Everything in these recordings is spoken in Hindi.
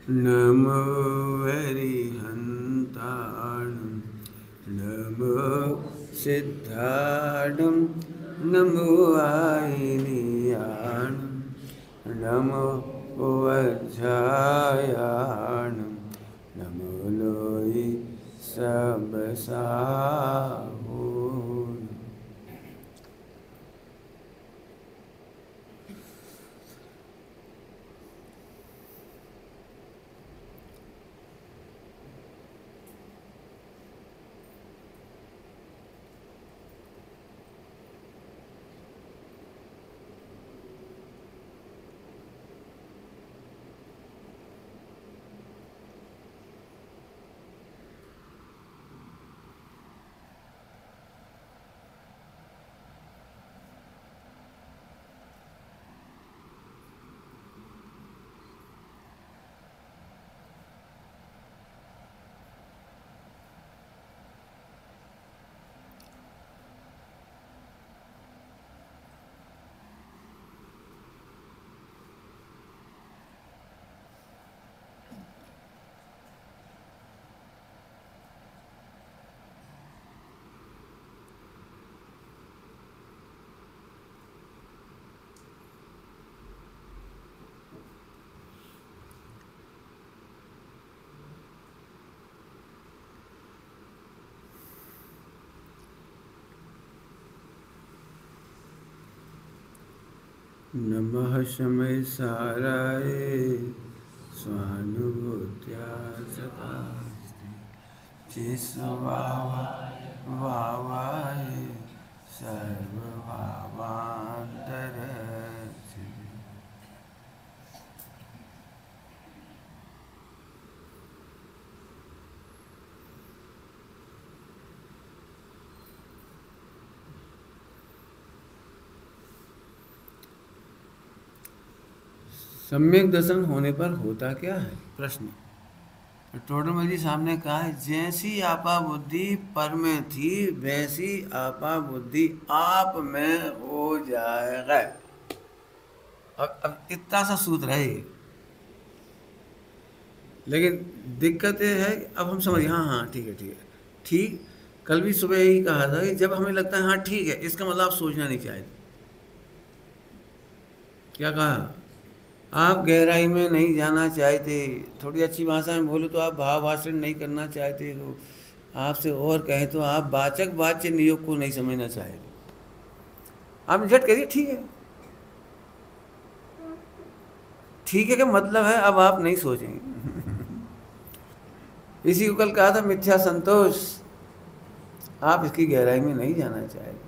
नमो वरिहन्ताणं नमो सिद्धाणं नमो आयनीयाणं नमो वज्रायाणं नमो लोई सबसाहून। नमः शमय साराय स्वानुभूत्या सकास्ते चिस्वावाय वावाय सर्वभावान्तरस्य। सम्यक दर्शन होने पर होता क्या है? प्रश्न। टोडरमल जी साहब ने कहा है, जैसी आपा बुद्धि पर में थी वैसी आपा बुद्धि आप में हो जाएगा। अब इतना सा सूत्र है ये, लेकिन दिक्कत ये है कि अब हम समझ, हाँ हाँ ठीक है ठीक है ठीक। कल भी सुबह यही कहा था कि जब हमें लगता है हाँ ठीक है, इसका मतलब आप सोचना नहीं चाहते। क्या कहा? आप गहराई में नहीं जाना चाहते। थोड़ी अच्छी भाषा में बोलो तो आप भाव आश्रय नहीं करना चाहते हो। आपसे और कहें तो आप वाचक वाच्य नियोग को नहीं समझना चाहते। आप झट कहिए ठीक है। ठीक है का मतलब है अब आप नहीं सोचेंगे। इसी को कल कहा था मिथ्या संतोष। आप इसकी गहराई में नहीं जाना चाहते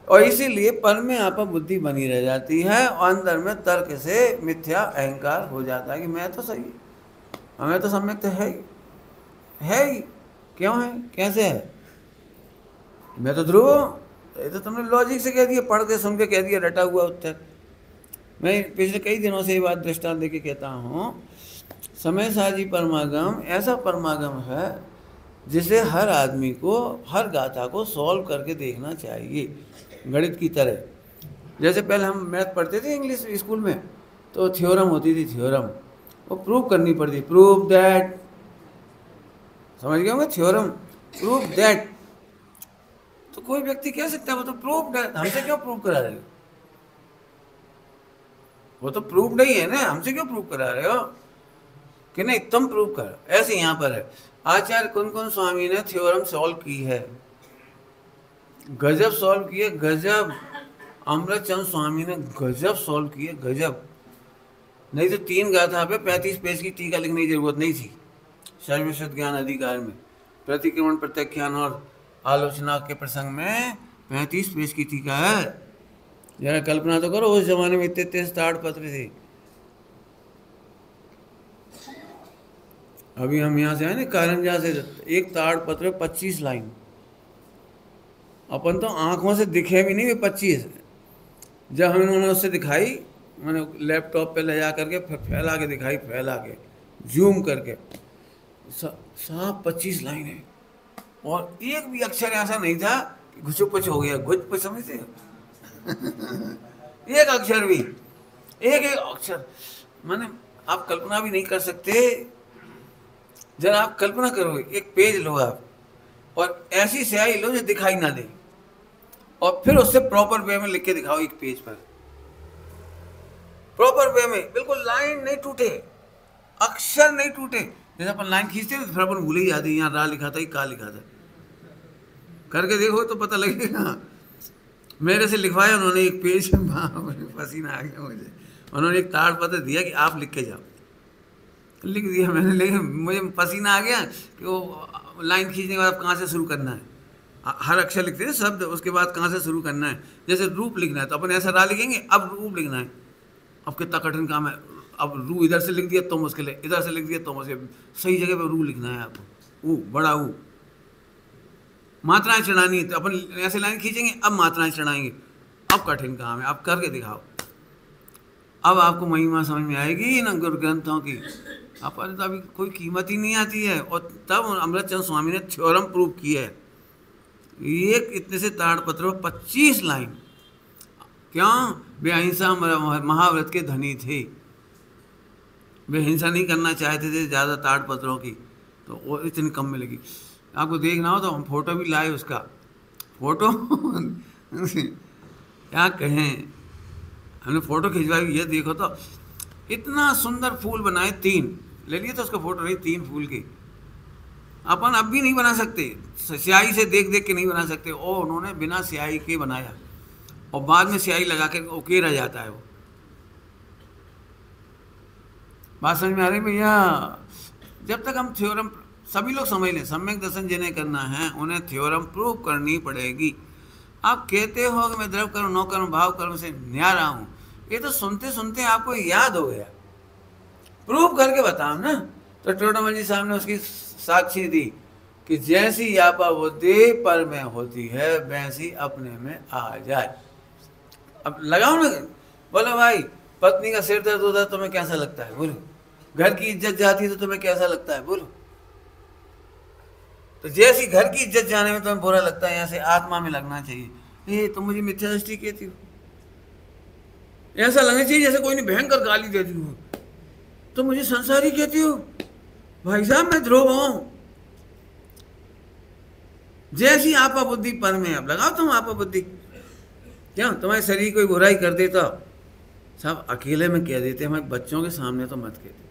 और इसीलिए पर में आपा बुद्धि बनी रह जाती है और अंदर में तर्क से मिथ्या अहंकार हो जाता है कि मैं तो सही, हमें तो सम्यक तो है ही। क्यों है? कैसे है? मैं तो ध्रुव हूँ। ये तो तुमने लॉजिक से कह दिया, पढ़ के सुन के कह दिया, रटा हुआ उत्तर। मैं पिछले कई दिनों से ये बात दृष्टांत देके कहता हूँ, समय साजी परमागम ऐसा परमागम है जिसे हर आदमी को हर गाथा को सॉल्व करके देखना चाहिए, गणित की तरह। जैसे पहले हम मैथ पढ़ते थे इंग्लिश स्कूल में, तो थ्योरम होती थी, थ्योरम वो प्रूव करनी पड़ती, प्रूव दैट। समझ गए होंगे? Theorem, prove that. तो कोई व्यक्ति कह सकता है वो तो प्रूव दैट, हमसे क्यों प्रूव करा रहे हो? वो तो प्रूव नहीं है ना, हमसे क्यों प्रूव करा रहे हो कि नहीं तुम प्रूव कर। ऐसे यहाँ पर है, आचार्य कुन स्वामी ने थ्योरम सॉल्व की है, गजब सॉल्व किए, गजब। अमृतचंद स्वामी ने गजब सॉल्व किए, गजब। नहीं तो 3 गाथा पे 35 पेज की टीका लिखने की जरूरत नहीं थी। सर्वश्रुत ज्ञान अधिकार में प्रतिक्रमण प्रत्याख्यान और आलोचना के प्रसंग में 35 पेज की टीका है। जरा कल्पना तो करो, उस जमाने में इतने इतने ताड़पत्र थे। अभी हम यहाँ से आए ना कारंजा से, एक ताड़पत्र 25 लाइन। अपन तो आंखों से दिखे भी नहीं वे 25। जब हम इन्होंने उससे दिखाई, मैंने लैपटॉप पे ले जा करके फैला के दिखाई, फैला के जूम करके, साफ 25 लाइन है और एक भी अक्षर ऐसा नहीं था कि घुचुपच हो गया। घुचपच समझते हो? एक अक्षर भी, एक एक अक्षर, मैंने आप कल्पना भी नहीं कर सकते। जरा आप कल्पना करो, एक पेज लो आप और ऐसी स्याही लो जो दिखाई ना दे, और फिर उससे प्रॉपर वे में लिख के दिखाओ एक पेज पर, प्रॉपर वे में, बिल्कुल लाइन नहीं टूटे, अक्षर नहीं टूटे। जैसे अपन लाइन खींचते हैं तो फिर अपन भूल ही जाते हैं यहाँ रा लिखा था का लिखा था। करके देखो तो पता लगेगा। मेरे से लिखवाया उन्होंने एक पेज, पसीना आ गया मुझे। उन्होंने एक ताड़ पत्र दिया कि आप लिख के जाओ, लिख दिया मैंने, लेकिन मुझे पसीना आ गया कि वो लाइन खींचने के बाद कहाँ से शुरू करना है। हर अक्षर लिखते हैं शब्द, उसके बाद कहाँ से शुरू करना है। जैसे रूप लिखना है तो अपन ऐसा रा लिखेंगे, अब रूप लिखना है, अब कितना कठिन काम है। अब रू इधर से लिख दिया तो मुश्किल है, इधर से लिख दिया तो मुश्किल, सही जगह पे रू लिखना है आपको, ऊ बड़ा ऊ। मात्राएं चढ़ानी है तो अपन ऐसे लाइन खींचेंगे, अब मात्राएं चढ़ाएंगे, अब कठिन काम है, आप करके दिखाओ। अब आपको महिमा समझ में आएगी ना गुरु ग्रंथों की। आप तो अभी कोई कीमत ही नहीं आती है। और तब अमृतचंद स्वामी ने थ्योरम प्रूव किया है। एक इतने से ताड़पत्र 25 लाइन। क्यों? वे अहिंसा महाव्रत के धनी थे, वे हिंसा नहीं करना चाहते थे ज़्यादा ताड़पत्रों की, तो वो इतनी कम मिलेगी। आपको देखना हो तो हम फोटो भी लाए उसका, फोटो क्या कहें, हमने फ़ोटो खिंचवाई। ये देखो तो इतना सुंदर फूल बनाए, 3 ले लिए तो उसका फ़ोटो नहीं, 3 फूल की। अपन अब भी नहीं बना सकते, स्याही से देख देख के नहीं बना सकते। और उन्होंने बिना स्याही के बनाया और बाद में स्याही लगा के ओके रह जाता है वो। बात समझ में आ रही भैया? जब तक हम थ्योरम, सभी लोग समझ लें, सम्यक दर्शन जिन्हें करना है उन्हें थ्योरम प्रूव करनी पड़ेगी। आप कहते हो कि मैं द्रव कर्म नौ कर्म भाव कर्म से न्यारा हूँ, ये तो सुनते सुनते आपको याद हो गया। प्रूव करके बताओ ना। तो टोडामल जी साहब ने उसकी साक्षी दी कि जैसी यापा बुद्धि पर में होती है वैसी अपने में आ जाए। अब लगाओ ना, बोलो भाई पत्नी का सिर दर्द होता है तुम्हें कैसा लगता है, बोलो। घर की इज्जत जाती है तो तुम्हें कैसा लगता है, बोलो। तो जैसी घर की इज्जत जाने में तुम्हें बुरा लगता है, ऐसे आत्मा में लगना चाहिए। ये तुम मुझे मिथ्या दृष्टि कहती हो, ऐसा लगना चाहिए जैसे कोई ने भयंकर गाली दे दी हो, तो मुझे संसारी कहती हो। भाई साहब मैं ध्रुव हूं। जैसी आपा बुद्धि पर में, अब लगाओ तुम आपा बुद्धि। क्यों? तुम्हारे शरीर कोई बुराई कर दे तो सब अकेले में कह देते, हमारे बच्चों के सामने तो मत कहते।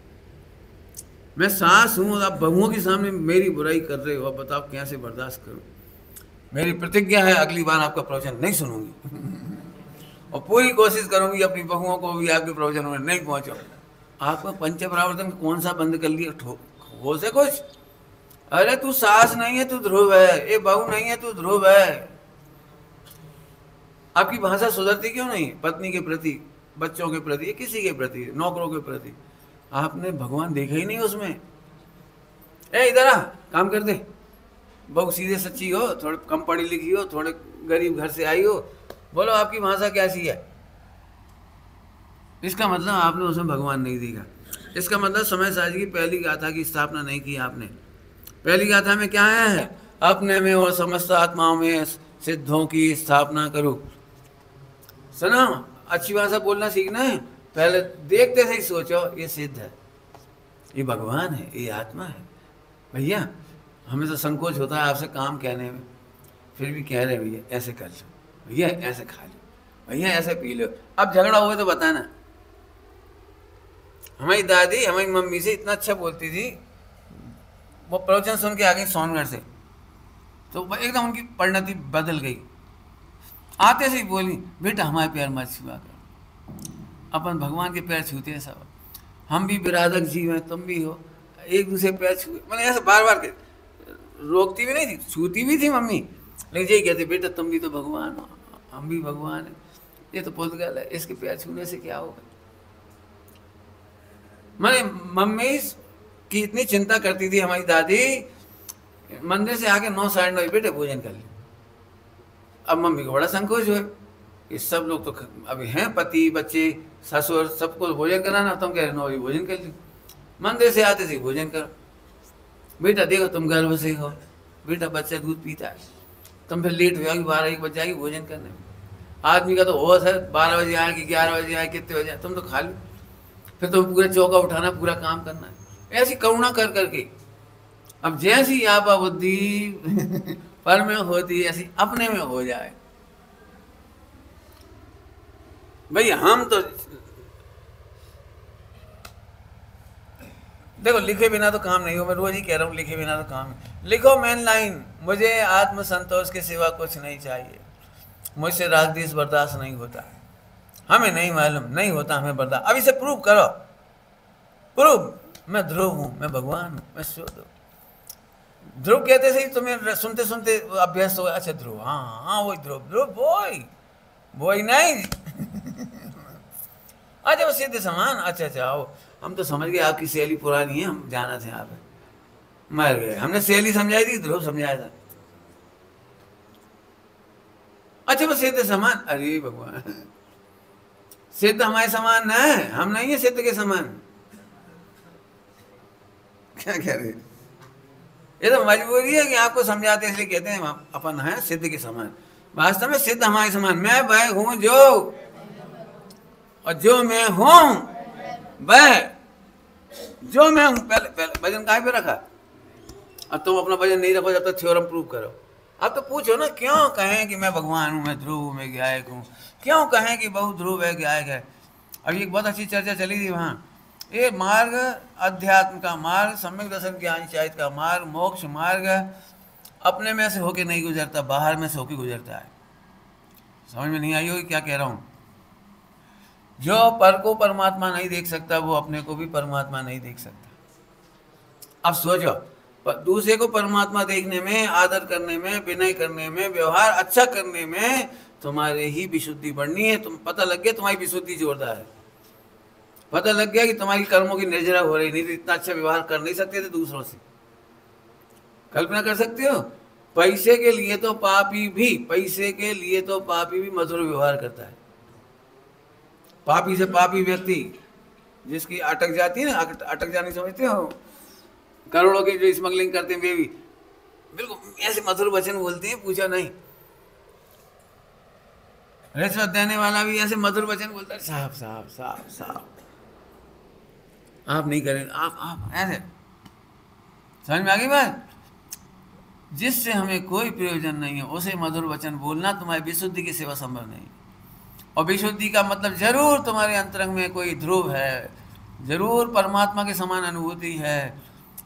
मैं सास हूँ, आप बहुओं के सामने मेरी बुराई कर रहे हो, अब बताओ कैसे बर्दाश्त करूं। मेरी प्रतिज्ञा है अगली बार आपका प्रवचन नहीं सुनूंगी और पूरी कोशिश करूंगी अपनी बहुओं को भी आपके प्रवचन में नहीं पहुंचाऊं। आपको पंच प्रावर्तन कौन सा बंद कर लिया हो से कुछ? अरे तू सास नहीं है तू ध्रुव है, ये बहू नहीं है तू ध्रुव है। आपकी भाषा सुधरती क्यों नहीं? पत्नी के प्रति, बच्चों के प्रति, किसी के प्रति, नौकरों के प्रति आपने भगवान देखा ही नहीं उसमें। ए इधर आ, काम कर दे। बहू सीधे सच्ची हो, थोड़े कम पढ़ी लिखी हो, थोड़े गरीब घर से आई हो, बोलो आपकी भाषा कैसी है? इसका मतलब आपने उसमें भगवान नहीं देखा। इसका मतलब समय साजी की पहली गाथा की स्थापना नहीं की आपने। पहली गाथा में क्या है? अपने में और समस्त आत्माओं में सिद्धों की स्थापना करो। सुनो, अच्छी भाषा बोलना सीखना है, पहले देखते से ही सोचो ये सिद्ध है, ये भगवान है, ये आत्मा है। भैया हमें तो संकोच होता है आपसे काम कहने में, फिर भी कह रहे भैया ऐसे कर लो, भैया ऐसे खा लो, भैया ऐसे पी लो। अब झगड़ा हुआ तो बताना। हमारी दादी हमारी मम्मी से इतना अच्छा बोलती थी, वो प्रवचन सुन के आ गई सोनगढ़ से, तो एकदम उनकी परिणति बदल गई। आते से ही बोली, बेटा हमारे पैर मत छुआ कर, अपन भगवान के पैर छूते हैं सब, हम भी बिरादक जीव हैं, तुम भी हो, एक दूसरे पैर छुए। मैंने ऐसे बार बार रोकती भी नहीं थी, छूती भी थी मम्मी, लेकिन यही कहते बेटा तुम भी तो भगवान हो, हम भी भगवान है, ये तो पुर्तगाल है, इसके पैर छूने से क्या होगा। मैंने मम्मी की इतनी चिंता करती थी हमारी दादी, मंदिर से आके 9 साढ़े 9 बेटे भोजन कर ले। अब मम्मी को बड़ा संकोच हुआ, ये सब लोग तो अभी हैं, पति बच्चे ससुर सबको भोजन कराना, तुम कह रहे 9 बजे भोजन कर ली। मंदिर से आते थे भोजन करो, बेटा देखो तुम गर्भ से हो, बेटा बच्चा दूध पीता है, तुम फिर लेट हो जाओगी, 12-1 बज जाएगी भोजन करने में। आदमी का तो होश है, 12 बजे आए कि 11 बजे आए, कितने बजे आए, तुम तो खा लो। फिर तो पूरा चौका उठाना, पूरा काम करना है, ऐसी करुणा कर करके। अब जैसी आपा बुद्धि पर में होती है ऐसी अपने में हो जाए। भाई हम तो देखो, लिखे बिना तो काम नहीं हो, मैं रोज ही कह रहा हूँ, लिखे बिना तो काम। लिखो मेन लाइन, मुझे आत्मसंतोष के सिवा कुछ नहीं चाहिए, मुझसे राग द्वेष बर्दाश्त नहीं होता, हमें नहीं मालूम, नहीं होता हमें बर्दाश्त। अब इसे प्रूव करो, प्रूव। मैं ध्रुव हूँ, मैं भगवान हूँ, मैं शुद्ध हूँ। ध्रुव कहते सही तुम्हें सुनते सुनते अभ्यास हो, अच्छा ध्रुव, हाँ हाँ वही ध्रुव, ध्रुव बोई बोई नहीं अच्छा वो सिद्ध समान, अच्छा अच्छा आओ, हम तो समझ गए आपकी शैली पुरानी है, हम जाना थे आप मर गए, हमने शैली समझाई थी, ध्रुव समझाया था। अच्छा वो सिद्ध समान, अरे भगवान, सिद्ध हमारे समान न है, हम नहीं है सिद्ध के समान। क्या कह रहे, ये तो मजबूरी है कि आपको समझाते इसलिए कहते हैं अपन है सिद्ध के समान। वास्तव में सिद्ध हमारे समान, मैं वह हूं जो, और जो मैं हूं वह, जो मैं हूं। पहले पहले वजन कहाँ पे रखा, अब तुम अपना वजन नहीं रखो जब तक थ्योरम प्रूव करो। अब तो पूछो ना, क्यों कहें कि मैं भगवान हूँ, मैं ध्रुव हूँ, मैं गायक हूँ, क्यों कहें कि बहु ध्रुव है, गायक है। अब एक बहुत अच्छी चर्चा चली थी वहाँ, ये मार्ग अध्यात्म का मार्ग, सम्यक दर्शन ज्ञान शायद का मार्ग, मोक्ष मार्ग अपने में से होके नहीं गुजरता, बाहर में से होके गुजरता है। समझ में नहीं आई होगी क्या कह रहा हूँ। जो पर को परमात्मा नहीं देख सकता वो अपने को भी परमात्मा नहीं देख सकता। अब सोचो, दूसरे को परमात्मा देखने में, आदर करने में, विनय करने में, व्यवहार अच्छा करने में तुम्हारे ही विशुद्धि बढ़नी है। तुम पता लग गया तुम्हारी विशुद्धि जोरदार है, पता लग गया कि तुम्हारी कर्मों की निर्जरा हो रही, नहीं तो इतना अच्छा व्यवहार कर नहीं सकते थे दूसरों से। कल्पना कर सकते हो, पैसे के लिए तो पापी भी, पैसे के लिए तो पापी भी मधुर व्यवहार करता है। पापी से पापी व्यक्ति जिसकी अटक जाती है ना, अटक जानी समझते हो, करोड़ों के जो स्मगलिंग करते हैं वे भी बिल्कुल ऐसे मधुर वचन बोलते हैं, पूछा नहीं। रिश्वत देने वाला भी ऐसे मधुर वचन बोलता है, साहब साहब साहब साहब, आप नहीं करें, आप ऐसे। समझ में आ गई बात। जिससे हमें कोई प्रयोजन नहीं है उसे मधुर वचन बोलना तुम्हारी विशुद्धि की सेवा संभव नहीं। और विशुद्धि का मतलब जरूर तुम्हारे अंतरंग में कोई ध्रुव है, जरूर परमात्मा के समान अनुभूति है,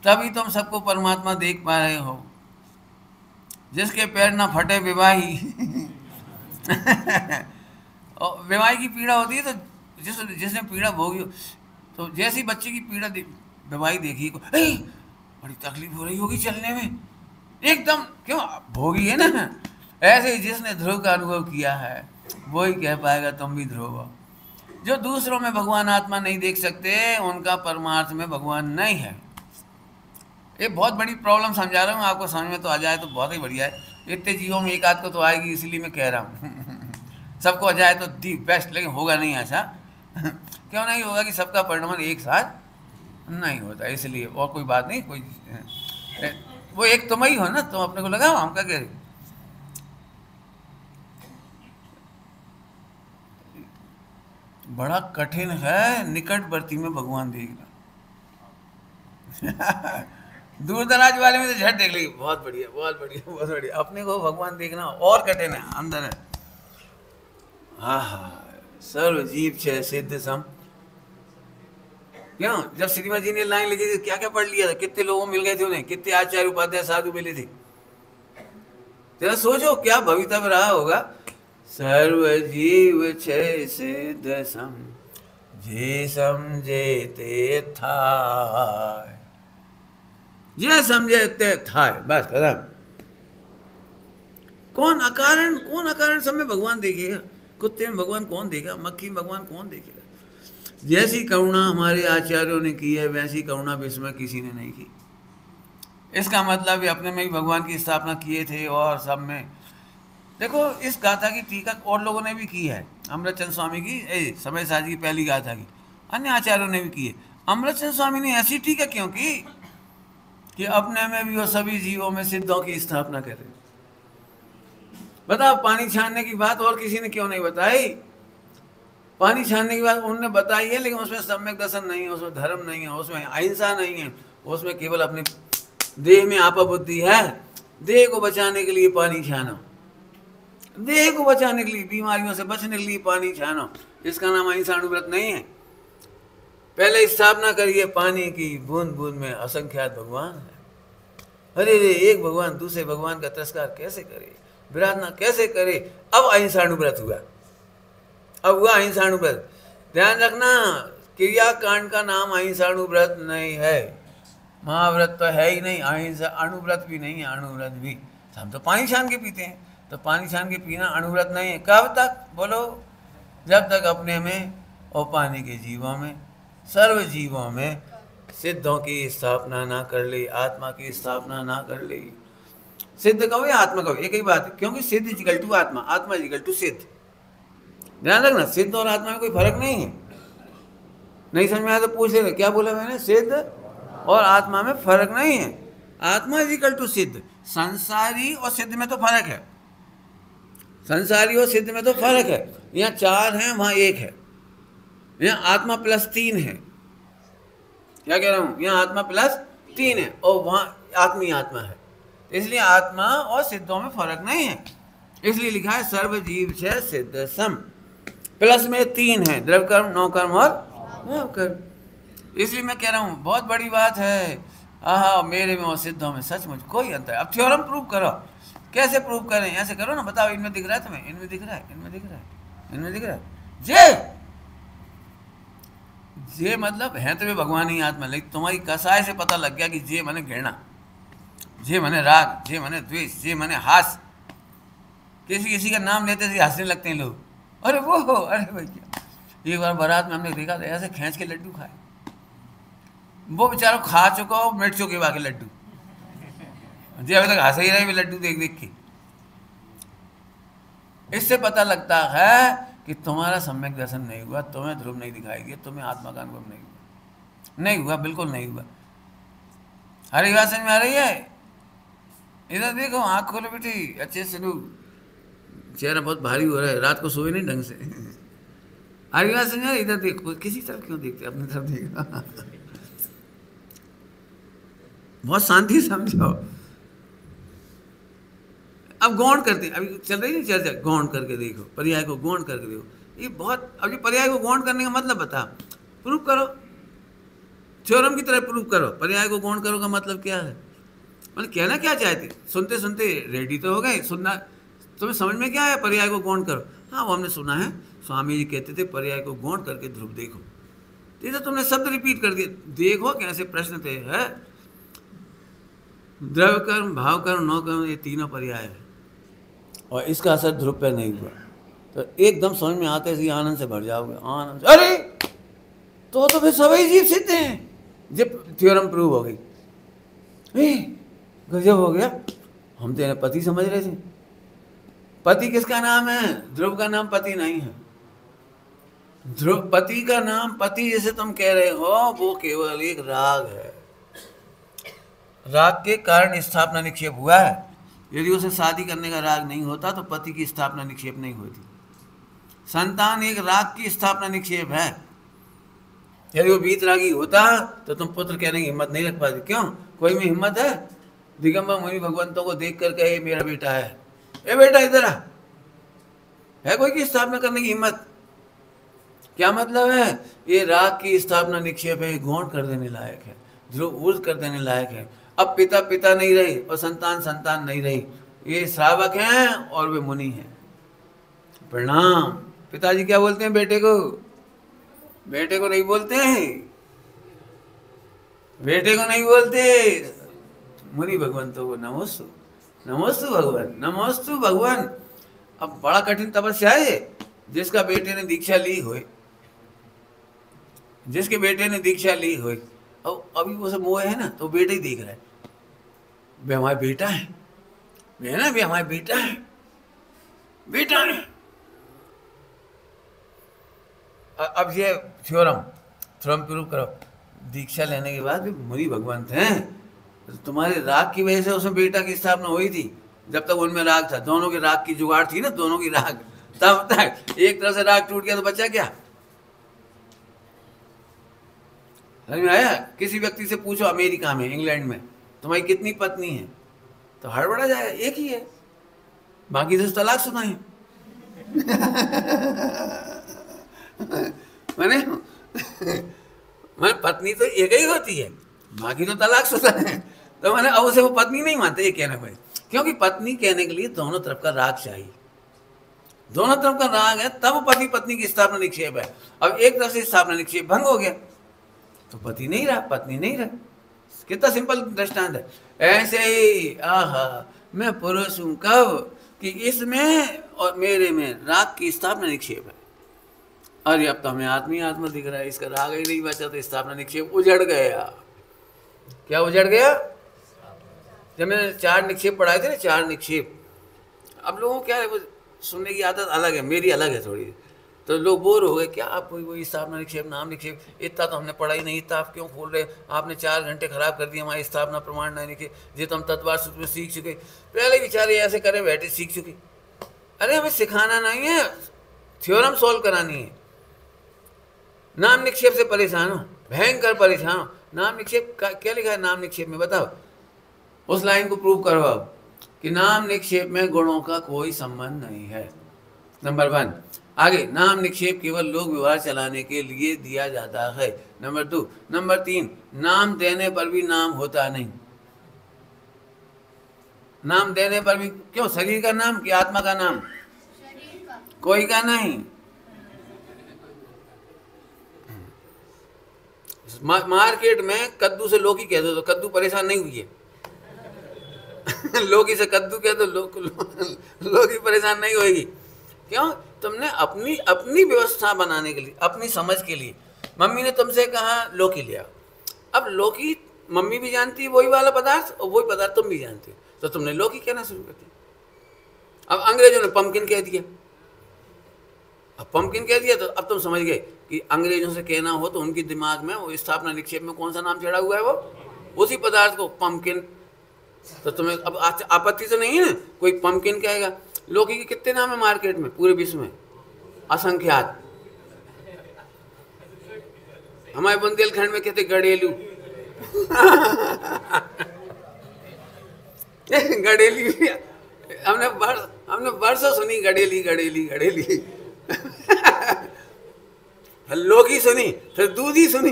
तभी तुम सबको परमात्मा देख पा रहे हो। जिसके पैर ना फटे विवाही और विवाही की पीड़ा होती है, तो जिसने पीड़ा भोगी, तो जैसी बच्चे की पीड़ा विवाही देखी को, बड़ी तकलीफ हो रही होगी चलने में, एकदम क्यों भोगी है ना। ऐसे ही जिसने ध्रुव का अनुभव किया है वही कह पाएगा तुम भी ध्रुव हो। जो दूसरों में भगवान आत्मा नहीं देख सकते उनका परमार्थ में भगवान नहीं है। ये बहुत बड़ी प्रॉब्लम समझा रहा हूँ आपको, समझ में तो आ जाए तो बहुत ही बढ़िया है। इतने जीवों में एक आध को तो आएगी, इसलिए मैं कह रहा हूँ सबको आ जाए तो दी बेस्ट, लेकिन होगा नहीं ऐसा क्यों नहीं होगा कि सबका परिणाम एक साथ नहीं होता, इसलिए और कोई बात नहीं। कोई वो एक तुम ही हो ना, तुम अपने को लगाओ, हम क्या कह रहे। बड़ा कठिन है निकटवर्ती में भगवान देखना दूर दराज वाले में तो झट देख लेगी, बहुत बढ़िया बहुत बढ़िया बहुत बढ़िया। अपने को भगवान देखना और कठिन है, अंदर है। हाँ हाँ, सर्व जीव छे सिद्ध सम। क्यों, जब श्रीमद जी ने लाइन लिखी थी क्या क्या पढ़ लिया था, कितने लोगों मिल गए थे उन्हें, कितने आचार्य उपाध्याय साधु मिले थे। तेरा सोचो क्या भवितव्य रहा होगा। सर्व जीव छे सिद्ध सम, जे समझे ते थाय, जे समझे ते थाय, बस खत्म। कौन अकारण सब में भगवान देखेगा। कुत्ते में भगवान कौन देखेगा, मक्खी में भगवान कौन देखेगा। जैसी करुणा हमारे आचार्यों ने की है वैसी करुणा विश्व में किसी ने नहीं की। इसका मतलब ये अपने में ही भगवान की स्थापना किए थे और सब में। देखो इस गाथा की टीका और लोगों ने भी की है, अमृतचंद स्वामी की, समय साज की पहली गाथा की, अन्य आचार्यों ने भी की है। अमृतचंद स्वामी ने ऐसी टीका क्यों की कि अपने में भी वो सभी जीवों में सिद्धों की स्थापना करे। बताओ, पानी छानने की बात और किसी ने क्यों नहीं बताई। पानी छानने के बाद उन्होंने बताई है, लेकिन उसमें सम्यक दर्शन नहीं है, उसमें धर्म नहीं है, उसमें अहिंसा नहीं है, उसमें केवल अपने देह में आपा बुद्धि है। देह को बचाने के लिए पानी छानो, देह को बचाने के लिए, बीमारियों से बचने के लिए पानी छानो, इसका नाम अहिंसाणुव्रत नहीं है। पहले स्थापना करिए पानी की, बूंद बूंद में असंख्यात भगवान है। अरे रे, एक भगवान दूसरे भगवान का तिरस्कार कैसे करे, विराधना कैसे करे। अब अहिंसाणुव्रत हुआ, अब हुआ अहिंसाणुव्रत। ध्यान रखना, क्रियाकांड का नाम अहिंसाणुव्रत नहीं है। महाव्रत तो है ही नहीं, अहिंसा अणुव्रत भी नहीं है, अणुव्रत भी। हम तो पानी छान के पीते हैं, तो पानी छान के पीना अणुव्रत नहीं है। कब तक बोलो? जब तक अपने में और पानी के जीवों में, सर्व जीवों में सिद्धों की स्थापना ना कर ले, आत्मा की स्थापना ना कर ले। सिद्ध कहो या आत्मा कहो, एक ही बात है, क्योंकि सिद्ध इक्वल टू आत्मा, आत्मा इक्वल टू सिद्ध। ध्यान रखना, सिद्ध और आत्मा में कोई फर्क नहीं है। नहीं समझ में आया तो पूछ लेना, क्या बोला मैंने? सिद्ध और आत्मा में फर्क नहीं है। आत्मा इक्वल टू सिद्ध। संसारी और सिद्ध में तो फर्क है, संसारी और सिद्ध में तो फर्क है। यहाँ 4 है, वहाँ 1 है। यहाँ आत्मा प्लस 3 है। क्या कह रहा हूँ? यहाँ आत्मा प्लस 3 है और वहाँ आत्मी आत्मा है। इसलिए आत्मा और सिद्धों में फर्क नहीं है। इसलिए लिखा है सर्व जीव छह सिद्ध सम। प्लस में 3 है, द्रव्य कर्म, नौ कर्म और भाव कर्म। इसलिए मैं कह रहा हूँ बहुत बड़ी बात है। आहा, मेरे में और सिद्धों में सचमुच कोई अंतर है। अब थ्योरम प्रूव करो। कैसे प्रूव करें? ऐसे करो ना, बताओ इनमें दिख रहा है तुम्हें, इनमें दिख रहा है, इनमें दिख रहा है, इनमें दिख रहा है। जे मतलब है तो वे भगवान ही आत्मा, लेकिन तुम्हारी कसाय से पता लग गया कि जे माने घृणा, जे माने राग, जे माने द्वेष, जे माने हास। किसी किसी का नाम लेते से हंसने लगते हैं लोग। अरे वो, अरे भैया, एक बार बारात में हमने देखा था, ऐसे खींच के लड्डू खाए। वो बेचारा खा चुका हो मिर्चों के बाकी लड्डू, जी अभी तक हंस ही रहे लड्डू देख देख के। इससे पता लगता है कि तुम्हारा सम्यक दर्शन नहीं हुआ, तुम्हें ध्रुव नहीं दिखाई दिया, तुम्हें आत्मा का अनुभव नहीं हुआ, नहीं हुआ, बिल्कुल नहीं हुआ। हरी बात समझ में आ रही है? इधर देखो, आँख खोलो बेटी, अच्छे से लो। चेहरा बहुत भारी हो रहा है, रात को सोए नहीं ढंग से। हरी बात समझ? इधर देखो, किसी तरफ क्यों देखते, अपनी तरफ देखो। बहुत शांति समझो। अब गौण करते हैं, अभी चल रही है चर्चा, गौण करके देखो, पर्याय को गौण करके देखो। ये बहुत, अब ये पर्याय को गौण करने का मतलब बता, प्रूफ करो, थ्योरम की तरह प्रूफ करो। पर्याय को गौण करो का मतलब क्या है? मतलब कहना क्या चाहते? सुनते सुनते रेडी तो हो गए, सुनना तुम्हें समझ में क्या है? पर्याय को गौण करो। हाँ, वो हमने सुना है, स्वामी जी कहते थे पर्याय को गौण करके ध्रुव देखो। तो तुमने शब्द रिपीट कर दिया। देखो कैसे प्रश्न थे, है द्रव्य कर्म, भाव कर्म, नौ कर्म, ये तीनों पर्याय है और इसका असर ध्रुव पर नहीं हुआ। तो एकदम समझ में आते ही आनंद से भर जाओगे, आनंद से। अरे तो फिर सभी जीव सिद्ध हैं, जब थ्योरम प्रूव हो गई। गजब हो गया, हम तो इन्हें पति समझ रहे थे। पति किसका नाम है? ध्रुव का नाम पति नहीं है। ध्रुव पति का नाम, पति जैसे तुम कह रहे हो, वो केवल एक राग है। राग के कारण स्थापना निक्षेप हुआ है। यदि उसे शादी करने का राग नहीं होता तो पति की स्थापना निक्षेप नहीं होती। संतान एक राग की स्थापना निक्षेप है। यदि वो वीतरागी होता तो तुम पुत्र कहने की हिम्मत नहीं रख पाती। क्यों? कोई में हिम्मत है? दिगंबर मुनि भगवंतों को देख कर कहे मेरा बेटा है, ए बेटा इधर आ, है कोई की स्थापना करने की हिम्मत? क्या मतलब है? ये राग की स्थापना निक्षेप है, गौण कर देने लायक है, ध्रुव ऊर्ज कर देने लायक है। अब पिता पिता नहीं रही और संतान संतान नहीं रही, ये श्रावक हैं और वे मुनि हैं। प्रणाम। पिताजी क्या बोलते हैं बेटे को? बेटे को नहीं बोलते हैं, बेटे को नहीं बोलते, मुनि भगवंतों को नमोस्तु, नमोस्तु भगवान, नमोस्तु भगवान। अब बड़ा कठिन तपस्या है। जिसका बेटे ने दीक्षा ली हो, जिसके बेटे ने दीक्षा ली हो, अब अभी वो सब मोह है ना, तो बेटा ही देख रहा है, वे हमारा बेटा है, वे है ना, वे हमारा बेटा है, बेटा है। अब ये थ्योरम प्रूफ करो। दीक्षा लेने के बाद भी मुनि भगवंत हैं, तो तुम्हारे राग की वजह से उसमें बेटा की स्थापना हुई थी। जब तक उनमें राग था, दोनों के राग की जुगाड़ थी ना, दोनों की राग, तब तक एक तरफ से राग टूट गया तो बचा क्या? समझ में आया? किसी व्यक्ति से पूछो अमेरिका में, इंग्लैंड में, तुम्हारी कितनी पत्नी है, तो हड़बड़ा जाएगा, एक ही है, बाकी तो तलाक शुदा है। मैंने पत्नी तो एक ही होती है, बाकी तो तलाक शुदा है। तो मैंने अब उसे वो पत्नी नहीं मानते ये कहने पर, क्योंकि पत्नी कहने के लिए दोनों तरफ का राग चाहिए, दोनों तरफ का राग है तब पति पत्नी की स्थापना निक्षेप है। अब एक तरफ से स्थापना निक्षेप भंग हो गया तो पति नहीं रहा, पत्नी नहीं रहा। कितना सिंपल दृष्टांत है। ऐसे ही आहा मैं पुरुष हूं कब कि इसमें और मेरे में राग की स्थापना निक्षेप है। अरे अब तो हमें आत्मा दिख रहा है, इसका राग ही नहीं बचा तो स्थापना निक्षेप उजड़ गया। क्या उजड़ गया? जब मैंने 4 निक्षेप पढ़ाए थे ना, 4 निक्षेप, अब लोगों को क्या है, वो सुनने की आदत अलग है, मेरी अलग है थोड़ी, तो लोग बोर हो गए, क्या आप वही स्थापना निक्षेप नाम निक्षेप, इतना तो हमने पढ़ा ही नहीं, इतना आप क्यों खोल रहे, आपने 4 घंटे खराब कर दिए हमारी स्थापना प्रमाण नहीं निक्षेप, ये तो हम तत्वार सूत्र में सीख चुके, पहले बेचारे ऐसे करे बैठे सीख चुके। अरे हमें सिखाना नहीं है, थ्योरम सॉल्व करानी है। नाम निक्षेप से परेशान हो, भयंकर परेशान हो। नाम निक्षेप क्या लिखा है नाम निक्षेप में, बताओ उस लाइन को प्रूव करो अब कि नाम निक्षेप में गुणों का कोई संबंध नहीं है। नंबर 1। आगे, नाम निक्षेप केवल लोक व्यवहार चलाने के लिए दिया जाता है। नंबर 2। नंबर 3, नाम देने पर भी नाम होता नहीं। नाम देने पर भी क्यों? शरीर का नाम कि आत्मा का नाम? शरीर का। कोई का नहीं। मार्केट में कद्दू से लौकी कह दो तो कद्दू परेशान नहीं हुई है। लौकी से कद्दू कह दो, लौकी परेशान नहीं होगी। क्यों? तुमने अपनी व्यवस्था बनाने के लिए, अपनी समझ के लिए, मम्मी ने तुमसे कहा लौकी लिया, अब लौकी मम्मी भी जानती है वही वाला पदार्थ और वही पदार्थ तुम भी जानते हो, तो तुमने लौकी कहना शुरू कर दिया। अब अंग्रेजों ने पंपकिन कह दिया, अब पंपकिन कह दिया तो अब तुम समझ गए कि अंग्रेजों से कहना हो तो उनकी दिमाग में वो स्थापना निक्षेप में कौन सा नाम चढ़ा हुआ है, वो उसी पदार्थ को पंपकिन। तो तुम्हें अब आपत्ति तो नहीं है ना, कोई पंपकिन कहेगा। लौकी के कितने नाम है मार्केट में, पूरे विश्व में? असंख्यात। हमारे बुंदेलखंड में कहते गड़ेलू। गड़ेली हमने वर्षों सुनी, गड़ेली गड़ेली गड़ेली। लौकी सुनी, फिर दूधी सुनी,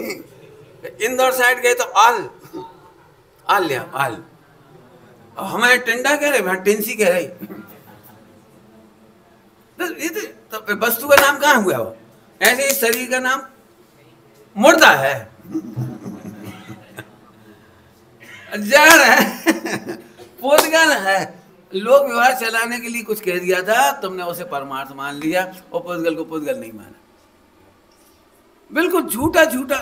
इंदौर साइड गए तो आल लिया, आल। हमारे टिंडा कह रहे, वहां टिंसी कह रही। तो वस्तु का नाम कहाँ हुआ वो? ऐसे ही शरीर का नाम मुर्दा है, जड़ है, पोतगल है। लोक व्यवहार चलाने के लिए कुछ कह दिया था, तुमने उसे परमार्थ मान लिया और पोतगल को पोतगल नहीं माना। बिल्कुल झूठा झूठा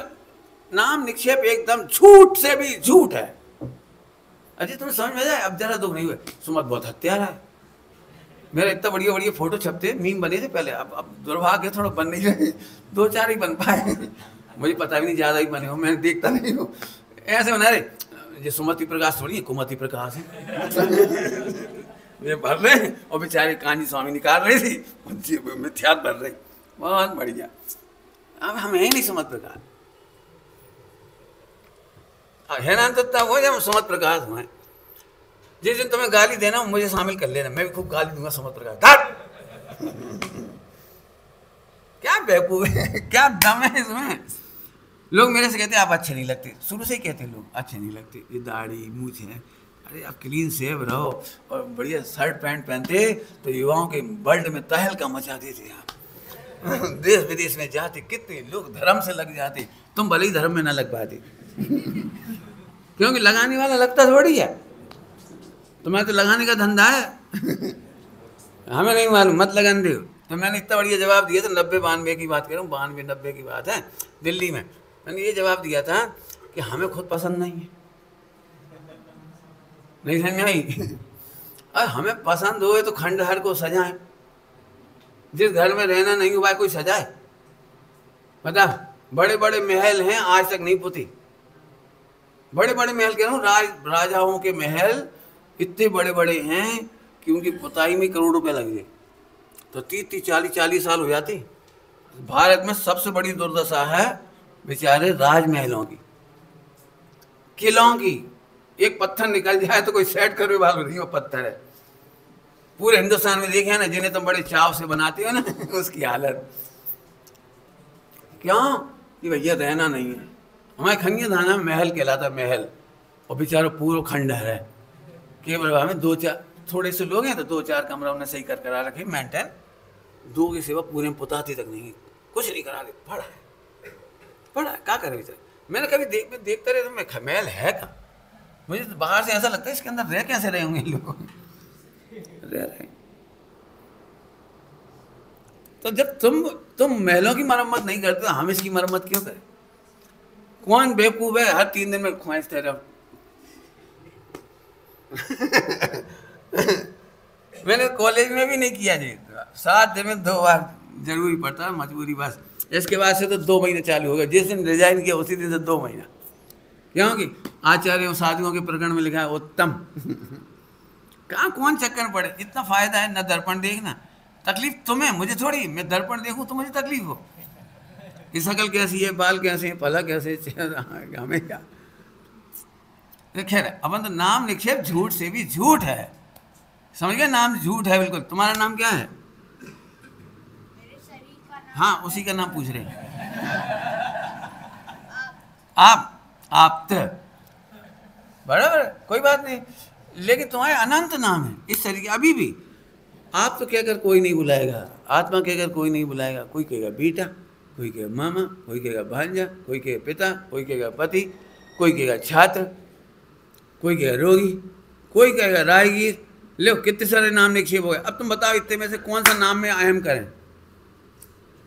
नाम निक्षेप, एकदम झूठ से भी झूठ है। अजी तुम्हें समझ में जाए? अब जरा दुख नहीं हुए, सुमत बहुत हत्यारा है। मेरे इतना बढ़िया बढ़िया फोटो छपते, मीम बने थे पहले, अब दुर्भाग्य थोड़ा बन नहीं रहे, 2-4 ही बन पाए, मुझे पता भी नहीं ज्यादा ही बने हो, मैं देखता नहीं हूँ। ऐसे बना रहे, ये सुमति प्रकाश थोड़ी है, कुमति प्रकाश है। ये भर रहे और बेचारे कांजी स्वामी निकाल रही थी, मिथ्यात भर रही, बहुत बढ़िया। अब हम है नहीं सुमत प्रकाश, है ना, तो तब हो जब सुमत प्रकाश हुए। जिस दिन तुम्हें गाली देना हो मुझे शामिल कर लेना, मैं भी खूब गाली दूंगा सुमत प्रकाश। क्या बेवकूफ है, क्या दम है इसमें। लोग मेरे से कहते हैं आप अच्छे नहीं लगते, शुरू से ही कहते लोग अच्छे नहीं लगते, ये दाढ़ी मूछ है। अरे आप क्लीन सेव रहो और बढ़िया शर्ट पैंट पहनते तो युवाओं के वर्ल्ड में तहलका मचाते थे आप। देश विदेश में जाते कितने लोग धर्म से लग जाते, तुम भले ही धर्म में ना लग पाते। क्योंकि लगाने वाला लगता थोड़ी है, तुम्हें तो लगाने का धंधा है। हमें नहीं मालूम, मत लगन दो। तो मैंने इतना बढ़िया जवाब दिया था, 90-92 की बात कर रहा हूँ, 92-90 की बात है, दिल्ली में मैंने ये जवाब दिया था कि हमें खुद पसंद नहीं है। नहीं समझ में आई? अरे हमें पसंद हो तो खंडहर को सजाएं, जिस घर में रहना नहीं हुआ कोई सजाए। बता, बड़े बड़े महल हैं आज तक नहीं पुती, बड़े बड़े महल कह रहा हूँ, राजाओं के महल इतने बड़े बड़े हैं कि उनकी पुताई में करोड़ रुपए लग गए, तो 30-40 साल हो जाती। भारत में सबसे बड़ी दुर्दशा है बेचारे राजमहलों की, किलों की, एक पत्थर निकल जाए तो कोई सेट करने वाला नहीं, वो पत्थर है। पूरे हिंदुस्तान में देखे ना, जिन्हें तुम बड़े चाव से बनाते हो ना उसकी हालत क्यों कि भैया रहना नहीं है। हमारे खंगे थाना में महल कहलाता, महल, और बेचारा पूरा खंडहर है। केवल हमें दो चार थोड़े से लोग हैं तो दो चार कमरा उन्हें सही कर करा रखे, मेंटेन, दो की सेवा पूरे में पुताती तक नहीं, कुछ नहीं करा दे, पड़ा है, पड़ा है, क्या करे बेचारा। मैंने कभी देखता रहे तो मैं महल है का, मुझे तो बाहर से ऐसा लगता है इसके अंदर रह कैसे रहे होंगे लोग, रह रहे। तो जब तुम महलों की मरम्मत नहीं करते तो हम इसकी मरम्मत क्यों करें? कौन बेवकूफ है हर 3 दिन में ख्वाहिश रहा। मैंने कॉलेज में भी नहीं किया जी, 7 दिन में 2 बार जरूरी पड़ता है, मजबूरी बस। इसके बाद से तो 2 महीने चालू हो गए, जिस दिन रिजाइन किया उसी दिन से 2 महीना, क्योंकि आचार्यों साधुओं के प्रकरण में लिखा है उत्तम। कहाँ कौन चक्कर पड़े, इतना फायदा है। न दर्पण देखना, तकलीफ तुम्हें, मुझे थोड़ी, मैं दर्पण देखूं तो मुझे तकलीफ हो कि शकल कैसी है, बाल कैसे हैं, पला कैसे, हमें क्या। खैर अपन तो नाम निक्षेप झूठ से भी झूठ है, समझ गए, नाम झूठ है बिल्कुल। तुम्हारा नाम क्या है? हाँ उसी का नाम पूछ रहे हैं। आप तो बराबर, कोई बात नहीं, लेकिन तुम्हारे अनंत नाम है इस तरीके। अभी भी आप तो कहकर कोई नहीं बुलाएगा, आत्मा कहकर कोई नहीं बुलाएगा। कोई कहेगा बेटा, कोई कहेगा मामा, कोई कहेगा भांजा, कोई कहेगा पिता, कोई कहेगा पति, कोई कहेगा छात्र, कोई कहेगा रोगी, कोई कहेगा राहगीर। लो कितने सारे नाम निक्षेप हो गए। अब तुम बताओ इतने में से कौन सा नाम में अहम करें?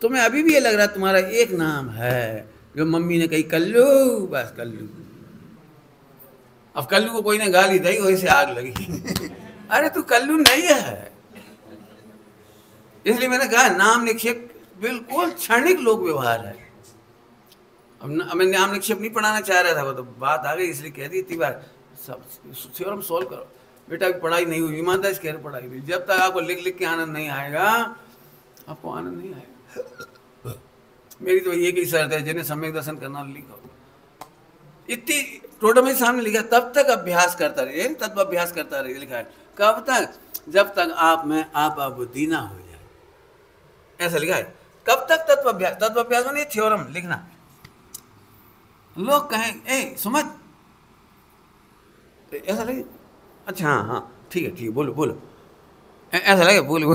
तुम्हें अभी भी ये लग रहा है तुम्हारा एक नाम है, जो मम्मी ने कही कल्लू, बस कल्लू। अब कल्लू को कोई ने गाली दी, वही से आग लगी। अरे तू कल्लू नहीं है। इसलिए मैंने कहा नाम निक्षेप बिल्कुल क्षणिक लोक व्यवहार है। अब मैं नाम निक्षेप नहीं पढ़ाना चाह रहा था, वो तो बात आ गई इसलिए कह दी इतनी बार। सब थ्योरम सोल्व करो बेटा, पढ़ाई नहीं हुई, ईमानदारी से कह रहे पढ़ाई नहीं। जब तक आपको लिख लिख के आनंद नहीं आएगा, आपको आनंद नहीं आएगा। मेरी तो एक ही शर्त है, जिन्हें सम्यक दर्शन करना लिखो। इतनी टोटल में सामने लिखा, तब तक अभ्यास करता रहे, तत्व अभ्यास करता रहे, लिखा है। कब तक? जब तक आप में आप बुद्धि ना हो जाए, ऐसा लिखा है। कब तक तत्व अभ्यास? तत्व अभ्यास में थ्योरम लिखना। लोग कहें ए सुमत, ऐसा लगे, अच्छा हाँ हाँ ठीक है बोलो बोलो, ऐसा लगे बोलो।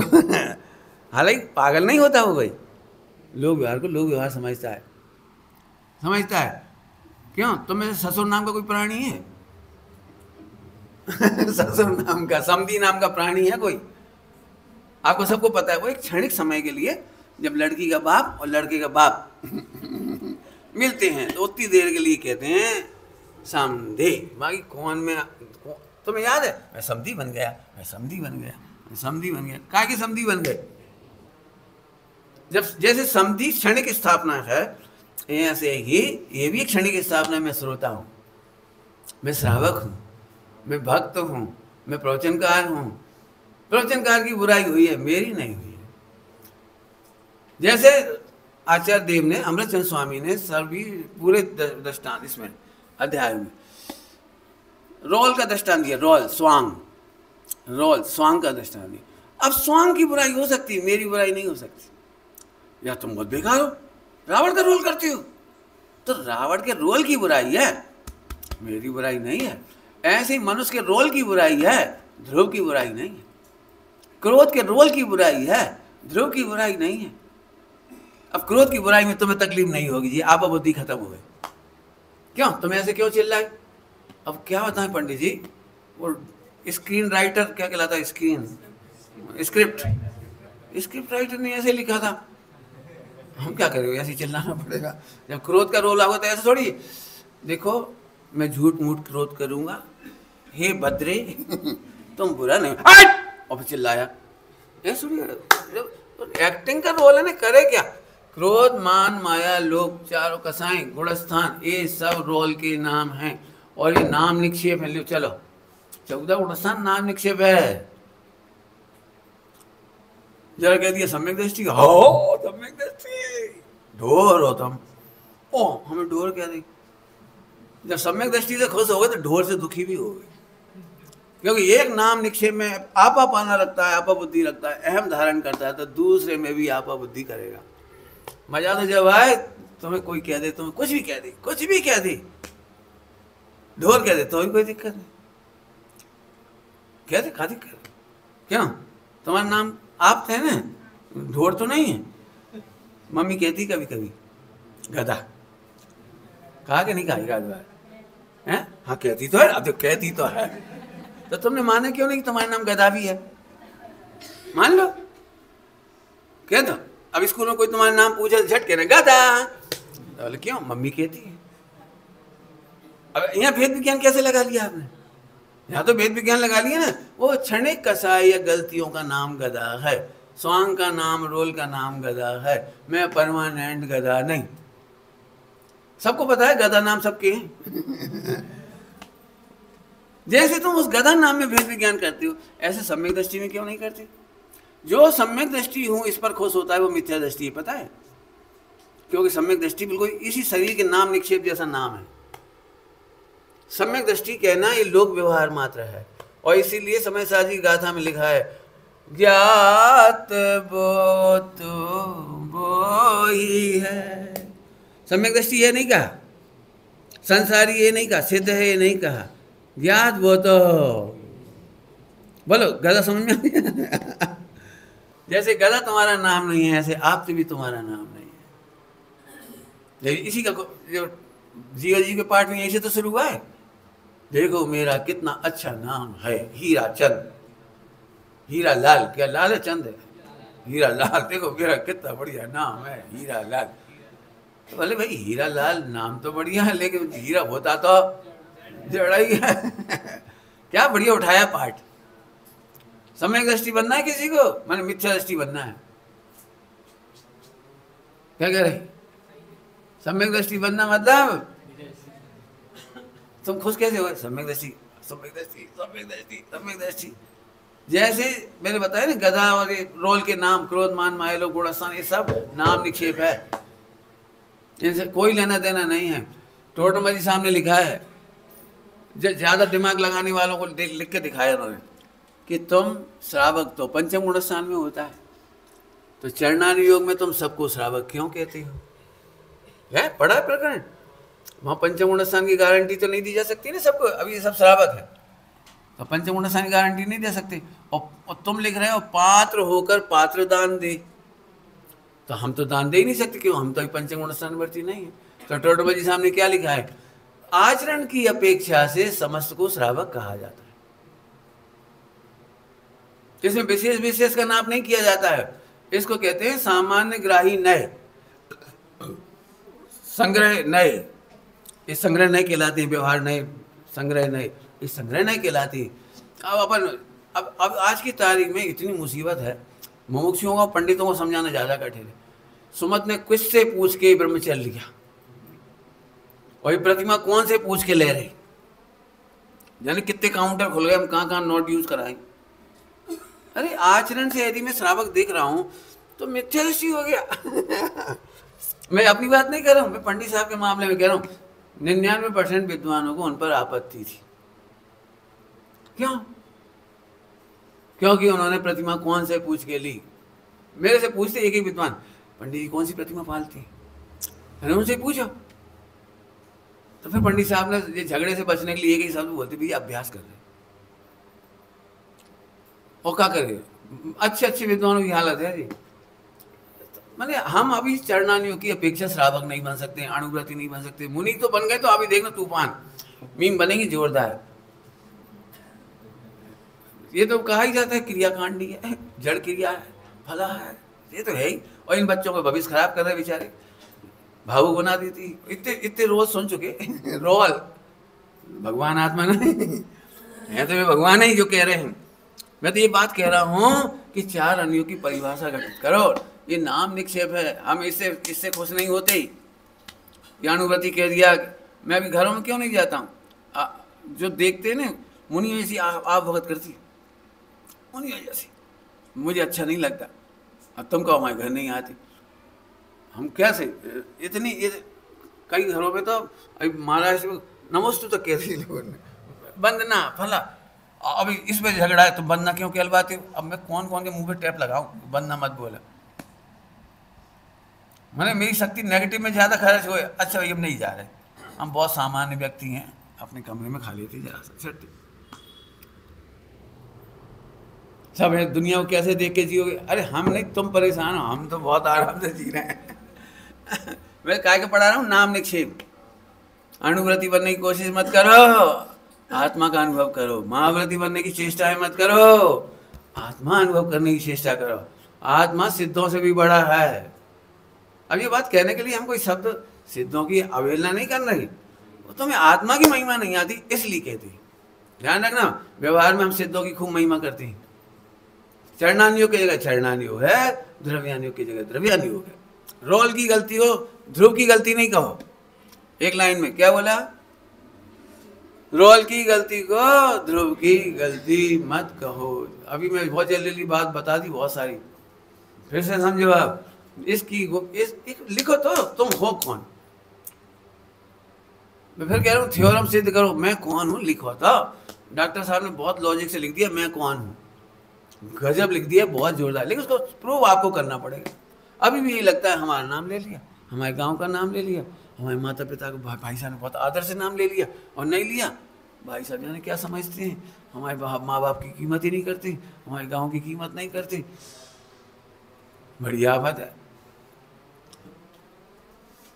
हालांकि पागल नहीं होता वो भाई, लोक व्यवहार को लोक व्यवहार समझता है, समझता है। क्यों? तुम में से ससुर नाम का कोई प्राणी है? ससुर नाम का, समधी नाम का प्राणी है कोई? आपको सबको पता है, वो एक क्षणिक समय के लिए, जब लड़की का बाप और लड़के का बाप मिलते हैं तो उतनी देर के लिए कहते हैं समधी। बाकी कौन में तुम्हें याद है, मैं समधी बन गया, मैं समधी बन गया, मैं समधी बन गया। काय की समधी बन गए? जब जैसे समधी क्षणिक स्थापना है, ऐसे ही ये भी क्षणिक स्थापना। मैं श्रोता हूँ, मैं श्रावक हूँ, मैं भक्त हूँ, मैं प्रवचनकार हूँ। प्रवचनकार की बुराई हुई है, मेरी नहीं हुई है। जैसे आचार्य देव ने, अमृतचंद स्वामी ने सभी पूरे दृष्टांत इसमें अध्याय में रोल का दृष्टांत दिया, रोल स्वांग, रोल स्वांग का दृष्टांत दिया। अब स्वांग की बुराई हो सकती है, मेरी बुराई नहीं हो सकती। या तुम बहुत बेकार हो, रावण का रोल करते हो, तो रावण के रोल की बुराई है, मेरी बुराई नहीं है। ऐसे ही मनुष्य के रोल की बुराई है, ध्रुव की बुराई नहीं है। क्रोध के रोल की बुराई है, ध्रुव की बुराई नहीं है। अब क्रोध की बुराई में तुम्हें तकलीफ नहीं होगी जी, आप बुद्धि खत्म हो गई। क्यों? तुम ऐसे क्यों चिल्लाए? अब क्या बताएं पंडित जी, वो स्क्रीन राइटर क्या कहलाता है? स्क्रिप्ट राइटर ने ऐसे लिखा था, हम क्या करेंगे, ऐसे चिल्लाना पड़ेगा। जब क्रोध का रोल आएगा तो ऐसे थोड़ी, देखो मैं झूठ मूठ क्रोध करूंगा, हे भद्रे तुम बुरा नहीं, और फिर चिल्लाया, ऐसे एक्टिंग का रोल है ना, करे क्या? क्रोध मान माया लोभ चारों कसाएं गुणस्थान, ये सब रोल के नाम हैं, और ये नाम निक्षेप है। लो चलो 14 गुणस्थान नाम निक्षेप है। जरा कह दिया सम्यक दृष्टि, हो सम्यक दृष्टि ढोर हो तुम, ओ हमें ढोर कह दी। जब सम्यक दृष्टि से खुश हो गए तो ढोर से दुखी भी हो गए, क्योंकि एक नाम निक्षेप में आपा पाना रखता है, आपा बुद्धि रखता है, अहम धारण करता है, तो दूसरे में भी आपा बुद्धि करेगा। मजा तो जब आए तुम्हें कोई कह दे, तुम्हें कुछ भी कह दे, कुछ भी कह दे, ढोर कह दे तो भी कोई दिक्कत नहीं, कह दे खा दिक्कत क्यों, तुम्हारा नाम आप थे ना, ढोर तो नहीं है। मम्मी कहती कभी कभी गधा, कहा कि नहीं कहा एक आध बार है? हाँ कहती तो है, अब तो कहती तो है, तो तुमने माना क्यों नहीं कि तुम्हारा नाम गधा भी है? मान लो, कह दो। अब स्कूल में कोई तुम्हारा नाम पूछे झट कहना गधा, तो बोले क्यों, मम्मी कहती है। अब यहाँ भेद विज्ञान कैसे लगा लिया आपने? यहाँ तो भेद विज्ञान लगा लिया ना, वो क्षणिक कसाई या गलतियों का नाम गधा है, स्वांग का नाम, रोल का नाम गधा है, मैं परमानेंट गधा नहीं। सबको पता है गधा नाम सबके हैं। जैसे तुम उस गधा नाम में भेद विज्ञान करते हो, ऐसे सम्यक दृष्टि में क्यों नहीं करते? जो सम्यक दृष्टि हूं इस पर खुश होता है वो मिथ्या दृष्टि है, पता है? क्योंकि सम्यक दृष्टि बिल्कुल इसी शरीर के नाम निक्षेप जैसा नाम है। सम्यक दृष्टि कहना ये लोक व्यवहार मात्र है, और इसीलिए समय साजी गाथा में लिखा है ज्ञात वो तो वो ही है। सम्यक दृष्टि ये नहीं कहा, संसारी ये नहीं कहा, सिद्ध है ये नहीं कहा, ज्ञात वो तो। बोलो गधा समझ में आ गया? जैसे गधा तुम्हारा नाम नहीं है, ऐसे आप भी तुम्हारा नाम नहीं है। लेकिन इसी का जो जीव जी के पाठ में ऐसे तो शुरू हुआ है, देखो मेरा कितना अच्छा नाम है हीरा चंद, हीरा लाल, क्या लाल है चंद है, हीरा लाल, देखो मेरा कितना बढ़िया नाम है हीरा लाल। तो बोले भाई हीरा लाल नाम तो बढ़िया है, लेकिन हीरा होता तो जड़ा ही है। क्या बढ़िया उठाया पाठ। सम्यक दृष्टि बनना है किसी को, माने मिथ्या दृष्टि बनना है? क्या कह रहे? सम्यक दृष्टि बनना मतलब तुम खुश कैसे हो? सम्यक दृष्टि, सम्यक दृष्टि, सम्यक दृष्टि, सम्यक दृष्टि। जैसे मैंने बताया ना, गधा और रोल के नाम, क्रोध मान माया लोभ गुणस्थान, ये सब नाम निक्षेप है, इनसे कोई लेना देना नहीं है। टोटमल जी सामने लिखा है, ज्यादा दिमाग लगाने वालों को लिख के दिखाया उन्होंने कि तुम श्रावक तो पंचम गुणस्थान में होता है, तो चरणानुयोग में तुम सबको श्रावक क्यों कहते हो? है पढ़ा प्रकरण, वहां पंचम गुणस्थान की गारंटी तो नहीं दी जा सकती ना सबको, अभी सब श्रावक है तो पंचम गुणस्थान की गारंटी नहीं दे सकते। और तुम लिख रहे हो पात्र होकर पात्र दान दे, तो हम तो दान दे ही नहीं सकते, क्यों, हम तो पंचम गुणस्थान वर्ती नहीं है। तो टोटमल जी सामने क्या लिखा है, आचरण की अपेक्षा से समस्त को श्रावक कहा जाता है। इसमें विशेष विशेष का नाप नहीं किया जाता है, इसको कहते हैं सामान्य ग्राही नय, संग्रह नय। ये संग्रह नय कहलाते हैं, व्यवहार नय, संग्रह नय, ये संग्रह नय कहलाती है। अब अपन अब आज की तारीख में इतनी मुसीबत है, मुमुक्षुओं को पंडितों को समझाना ज्यादा कठिन है। सुमत ने कुछ से पूछ के ब्रह्मचर्य लिया, और ये प्रतिमा कौन से पूछ के ले रहे, यानी कितने काउंटर खुल गए, हम कहाँ कहाँ नोट यूज कराएं। अरे आचरण से यदि मैं श्रावक देख रहा हूं तो मिथ्या दृष्टि हो गया। मैं अपनी बात नहीं कर रहा हूं, मैं पंडित साहब के मामले में कह रहा हूं। 99% विद्वानों को उन पर आपत्ति थी। क्यों? क्योंकि उन्होंने प्रतिमा कौन से पूछ के ली। मेरे से पूछते एक ही विद्वान, पंडित जी कौन सी प्रतिमा पालती, मैंने उनसे पूछा, तो फिर पंडित साहब ने ये झगड़े से बचने के लिए एक ही शब्द बोलते, भैया अभ्यास कर रहे, और क्या करें, अच्छे अच्छे विद्वानों की हालत है जी। मैंने हम अभी चरणानियों की अपेक्षा श्रावक नहीं बन सकते, अणुव्रती नहीं बन सकते। मुनि तो बन गए, तो अभी देखना तूफान मीम बनेगी जोरदार। ये तो कहा ही जाता है क्रियाकांडी है, जड़ क्रिया है, फला है, ये तो है ही। और इन बच्चों को भविष्य खराब कर रहे बेचारे, भावुक बना देती। इतने इतने रोज सुन चुके रोल भगवान आत्मा नहीं है, तो वे भगवान ही जो कह रहे हैं। मैं तो ये बात कह रहा हूँ कि चार अन्यों की परिभाषा गठित करो, ये नाम निक्षेप है, हम इससे खुश नहीं होते। ज्ञानुव्रति कह दिया, मैं अभी घरों में क्यों नहीं जाता हूँ, जो देखते हैं ना मुनि ऐसी आप भगत करती, मुनि जैसी, मुझे अच्छा नहीं लगता। अब तुम कहो हमारे घर नहीं आती, हम कैसे, इतनी कई घरों में तो महाराज नमोस्तु तक कह दी लोगों ने, वंदना फला। अभी इसमें झगड़ा है तो वंदना क्यों कहलवाते हो? अब मैं कौन कौन के मुंह पे टैप लगाऊं, वंदना मत बोला। मैंने मेरी शक्ति नेगेटिव में ज़्यादा खर्च हो। अच्छा भाई अब नहीं जा रहे, हम बहुत सामान्य व्यक्ति हैं, अपने कमरे में खा लेते जरा सा छट्टी। सब है दुनिया को कैसे देख के जियोगे? अरे हम नहीं, तुम परेशान हो, हम तो बहुत आराम से जी रहे हैं। मैं काय के पढ़ा रहा हूँ, नाम निक्षेप। अणुव्रति बनने की कोशिश मत करो, आत्मा का अनुभव करो। महाव्रति बनने की चेष्टाएं मत करो, आत्मा अनुभव करने की चेष्टा करो। आत्मा सिद्धों से भी बड़ा है। अब ये बात कहने के लिए हम कोई शब्द सिद्धों की अवहेलना नहीं कर रही, वो तुम्हें आत्मा की महिमा नहीं आती इसलिए कहती। ध्यान रखना, व्यवहार में हम सिद्धों की खूब महिमा करते हैं। चरणानियोग की जगह चरणानियोग है, द्रव्यानियोग की जगह द्रव्यानियोग है। रोल की गलती हो, ध्रुव की गलती नहीं कहो। एक लाइन में क्या बोला? रोल की गलती को ध्रुव की गलती मत कहो। अभी मैं बहुत जल्दी बात बता दी, बहुत सारी, फिर से समझो आप। इसकी लिखो तो तुम हो कौन। मैं फिर कह रहा हूँ थ्योरम सिद्ध करो, मैं कौन हूँ लिखो तो। डॉक्टर साहब ने बहुत लॉजिक से लिख दिया मैं कौन हूँ, गजब लिख दिया, बहुत जोरदार, लेकिन उसको प्रूव आपको करना पड़ेगा। अभी भी यही लगता है हमारा नाम ले लिया, हमारे गांव का नाम ले लिया, हमारे माता पिता को भाई साहब ने बहुत आदर से नाम ले लिया, और नहीं लिया भाई साहब जाने क्या समझते हैं, हमारे माँ बाप की कीमत ही नहीं करती, हमारे गांव की कीमत नहीं करती। बड़ी आफत है।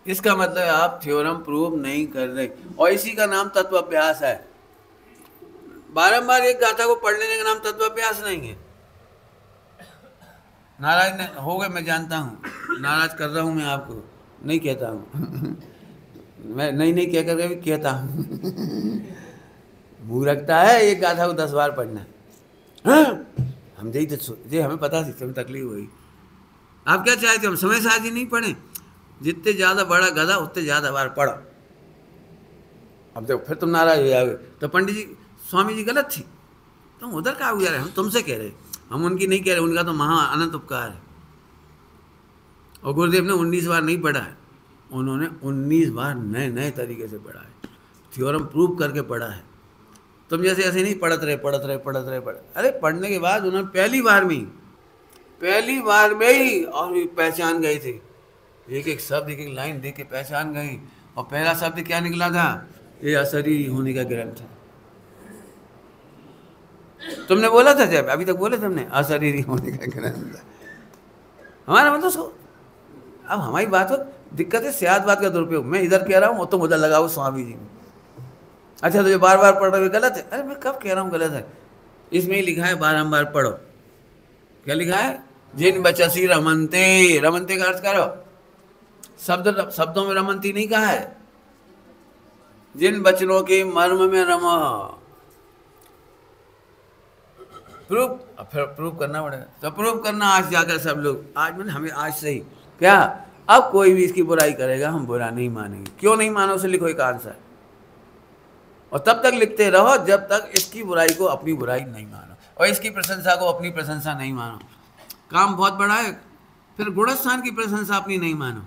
इसका मतलब आप थ्योरम प्रूव नहीं कर रहे, और इसी का नाम तत्वाभ्यास है। बारंबार एक गाथा को पढ़ लेने का नाम तत्वाभ्यास नहीं है। नाराज हो गए, मैं जानता हूँ, नाराज कर रहा हूँ मैं आपको, नहीं कहता हूँ। मैं नहीं कह करके भी कहता हूँ। मूर्खता है एक गाथा को 10 बार पढ़ना। हाँ? हम जी हमें पता थी, तुम्हें तकलीफ हुई। आप क्या चाहते हो हम समय साजी नहीं पढ़े? जितने ज़्यादा बड़ा गधा उतने ज़्यादा बार पढ़ो। अब देखो फिर तुम नाराज हो जाओगे, तो पंडित जी स्वामी जी गलत थी, तुम उधर का हो जा रहे, हम तुमसे कह रहे, हम उनकी नहीं कह रहे, उनका तो महा अनंत उपकार है। और गुरुदेव ने 19 बार नहीं पढ़ा है, उन्होंने 19 बार नए नए तरीके से पढ़ा है, थ्योरम प्रूव करके पढ़ा है। तुम जैसे ऐसे नहीं पढ़ते रहे। अरे पढ़ने के बाद उन्होंने पहली बार में ही और पहचान गए थे, एक एक शब्द एक एक लाइन देख के पहचान गई। और पहला शब्द क्या निकला था? ये अशरीरी होने का ग्रंथ है। तुमने बोला था जब, अभी तक बोले तुमने अशरीरी होने का ग्रंथ। हमारा मतलब सो, अब हमारी बात हो, दिक्कत है सियाद बात का दुरुपयोग। मैं इधर कह रहा हूँ और तुम उधर लगाओ स्वामी जी में। अच्छा तो जो बार बार पढ़ रहे हो गलत है। अरे मैं कब कह रहा हूँ गलत है? इसमें ही लिखा है बारंबार पढ़ो। क्या लिखा है? जिन बचसी रमनते, रमनते का अर्थ करो, शब्दों में रमनती नहीं कहा है, जिन वचनों के मर्म में रमा। प्रूफ करना पड़ेगा, तो प्रूफ करना आज जाकर सब लोग, आज मैंने हमें आज से ही क्या, अब कोई भी इसकी बुराई करेगा हम बुरा नहीं मानेंगे। क्यों नहीं मानो उसे लिखो एक आंसर, और तब तक लिखते रहो जब तक इसकी बुराई को अपनी बुराई नहीं मानो और इसकी प्रशंसा को अपनी प्रशंसा नहीं मानो। काम बहुत बड़ा है, फिर गुणस्थान की प्रशंसा अपनी नहीं मानो,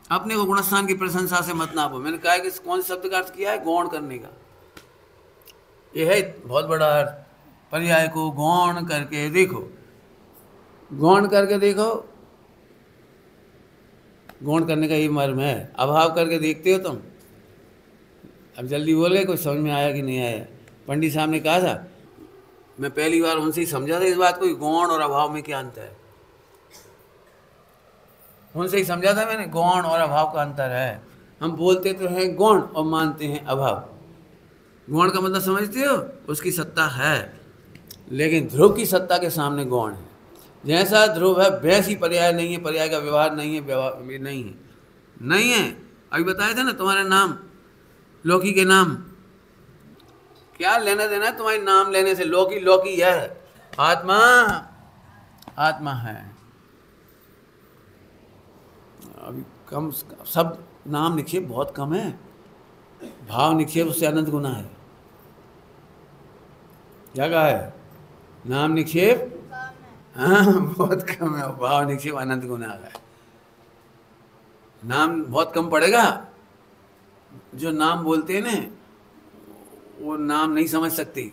अपने को गुणस्थान की प्रशंसा से मत नापो। मैंने कहा कि कौन शब्द का अर्थ किया है? गौण करने का। यह है बहुत बड़ा अर्थ। पर्याय को गौण करके देखो, गौण करके देखो, गौण करने का ये मर्म है। अभाव करके देखते हो तुम। अब जल्दी बोल गए, कुछ समझ में आया कि नहीं आया? पंडित साहब ने कहा था, मैं पहली बार उनसे ही समझा था इस बात को, गौण और अभाव में क्या अंतर है। उनसे ही समझा था मैंने, गौण और अभाव का अंतर है। हम बोलते तो हैं गौण और मानते हैं अभाव। गौण का मतलब समझते हो? उसकी सत्ता है, लेकिन ध्रुव की सत्ता के सामने गौण है। जैसा ध्रुव है वैसी पर्याय नहीं है, पर्याय का व्यवहार नहीं है, व्यवहार नहीं है। अभी बताया था ना, तुम्हारा नाम, लौकी के नाम, क्या लेना देना है तुम्हारे नाम लेने से? लौकी लौकी है, आत्मा आत्मा है। अभी कम सब नाम निक्षेप बहुत कम है, भाव निक्षेप उससे अनंत गुना है। क्या कहा है? नाम निक्षेप हाँ बहुत कम है, भाव निक्षेप अनंत गुना है। नाम बहुत कम पड़ेगा। जो नाम बोलते हैं ना, वो नाम नहीं समझ सकती।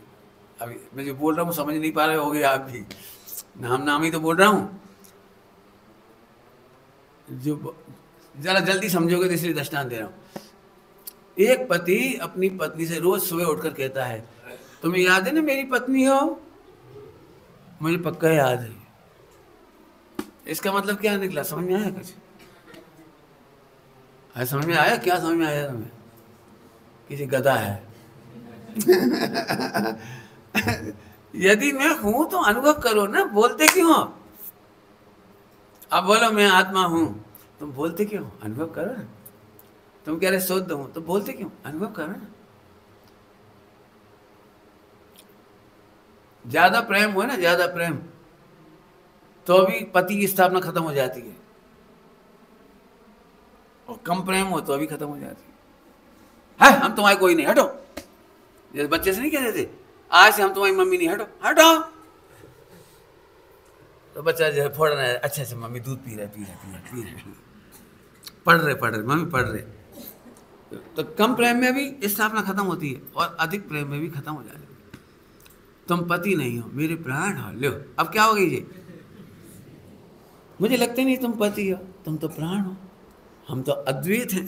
अभी मैं जो बोल रहा हूँ समझ नहीं पा रहे होगे आप भी। नाम नाम ही तो बोल रहा हूँ। जो जरा जल्दी समझोगे तो इसलिए दृष्टांत दे रहा हूँ। एक पति अपनी पत्नी से रोज सुबह उठकर कहता है, तुम्हें याद है ना मेरी पत्नी हो? मुझे पक्का याद है। इसका मतलब क्या निकला? समझ में आया कुछ? समझ में आया? क्या समझ में आया तुम्हें? किसी गधा है। यदि मैं हूं तो अनुभव करो ना, बोलते क्यों? अब बोलो मैं आत्मा हूं, तुम बोलते क्यों? अनुभव करो ना। तुम कह रहे शुद्ध हूं, तो बोलते क्यों? अनुभव करो ना। ज्यादा प्रेम हो ना, ज्यादा प्रेम, तो भी पति की स्थापना खत्म हो जाती है, और कम प्रेम हो तो अभी खत्म हो जाती है। हम तुम्हारे कोई नहीं, हटो। जैसे बच्चे से नहीं कहते थे, आज से हम तुम्हारी मम्मी नहीं, हटो हटो। तो बच्चा जो है फौरन है, अच्छा अच्छा मम्मी दूध पी रहे, पढ़ रहे मम्मी पढ़ रहे। तो कम प्रेम में भी स्थापना खत्म होती है, और अधिक प्रेम में भी खत्म हो जाती है। तुम पति नहीं हो, मेरे प्राण हो। लो अब क्या हो गई जी? मुझे लगता नहीं तुम पति हो, तुम तो प्राण हो। हम तो अद्वैत हैं।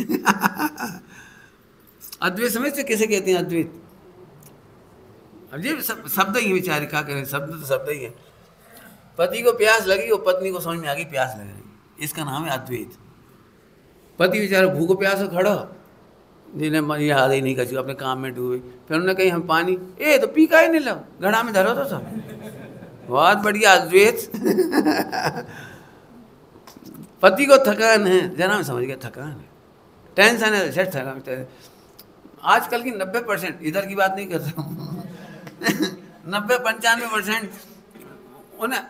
अद्वैत समझते किसे कहते हैं? अद्वैत। अब ये शब्द ही विचार, क्या करें, शब्द तो शब्द ही है। पति को प्यास लगी और पत्नी को समझ में आ गई प्यास लग रही, इसका नाम है अद्वैत। पति बेचारा भूखो प्यास खड़ा, जिन्हें याद ही नहीं कर, अपने काम में डूबे। फिर उन्होंने कही हम पानी, तो पी का ही नहीं लो, घड़ा में धरो तो सब। बहुत बढ़िया अद्वैत। पति को थकान है, जरा मैं समझ गया थकान है, टेंशन है, सेट थकान। आजकल की 90%, इधर की बात नहीं कर रहा हूँ, 90-95% उन्हें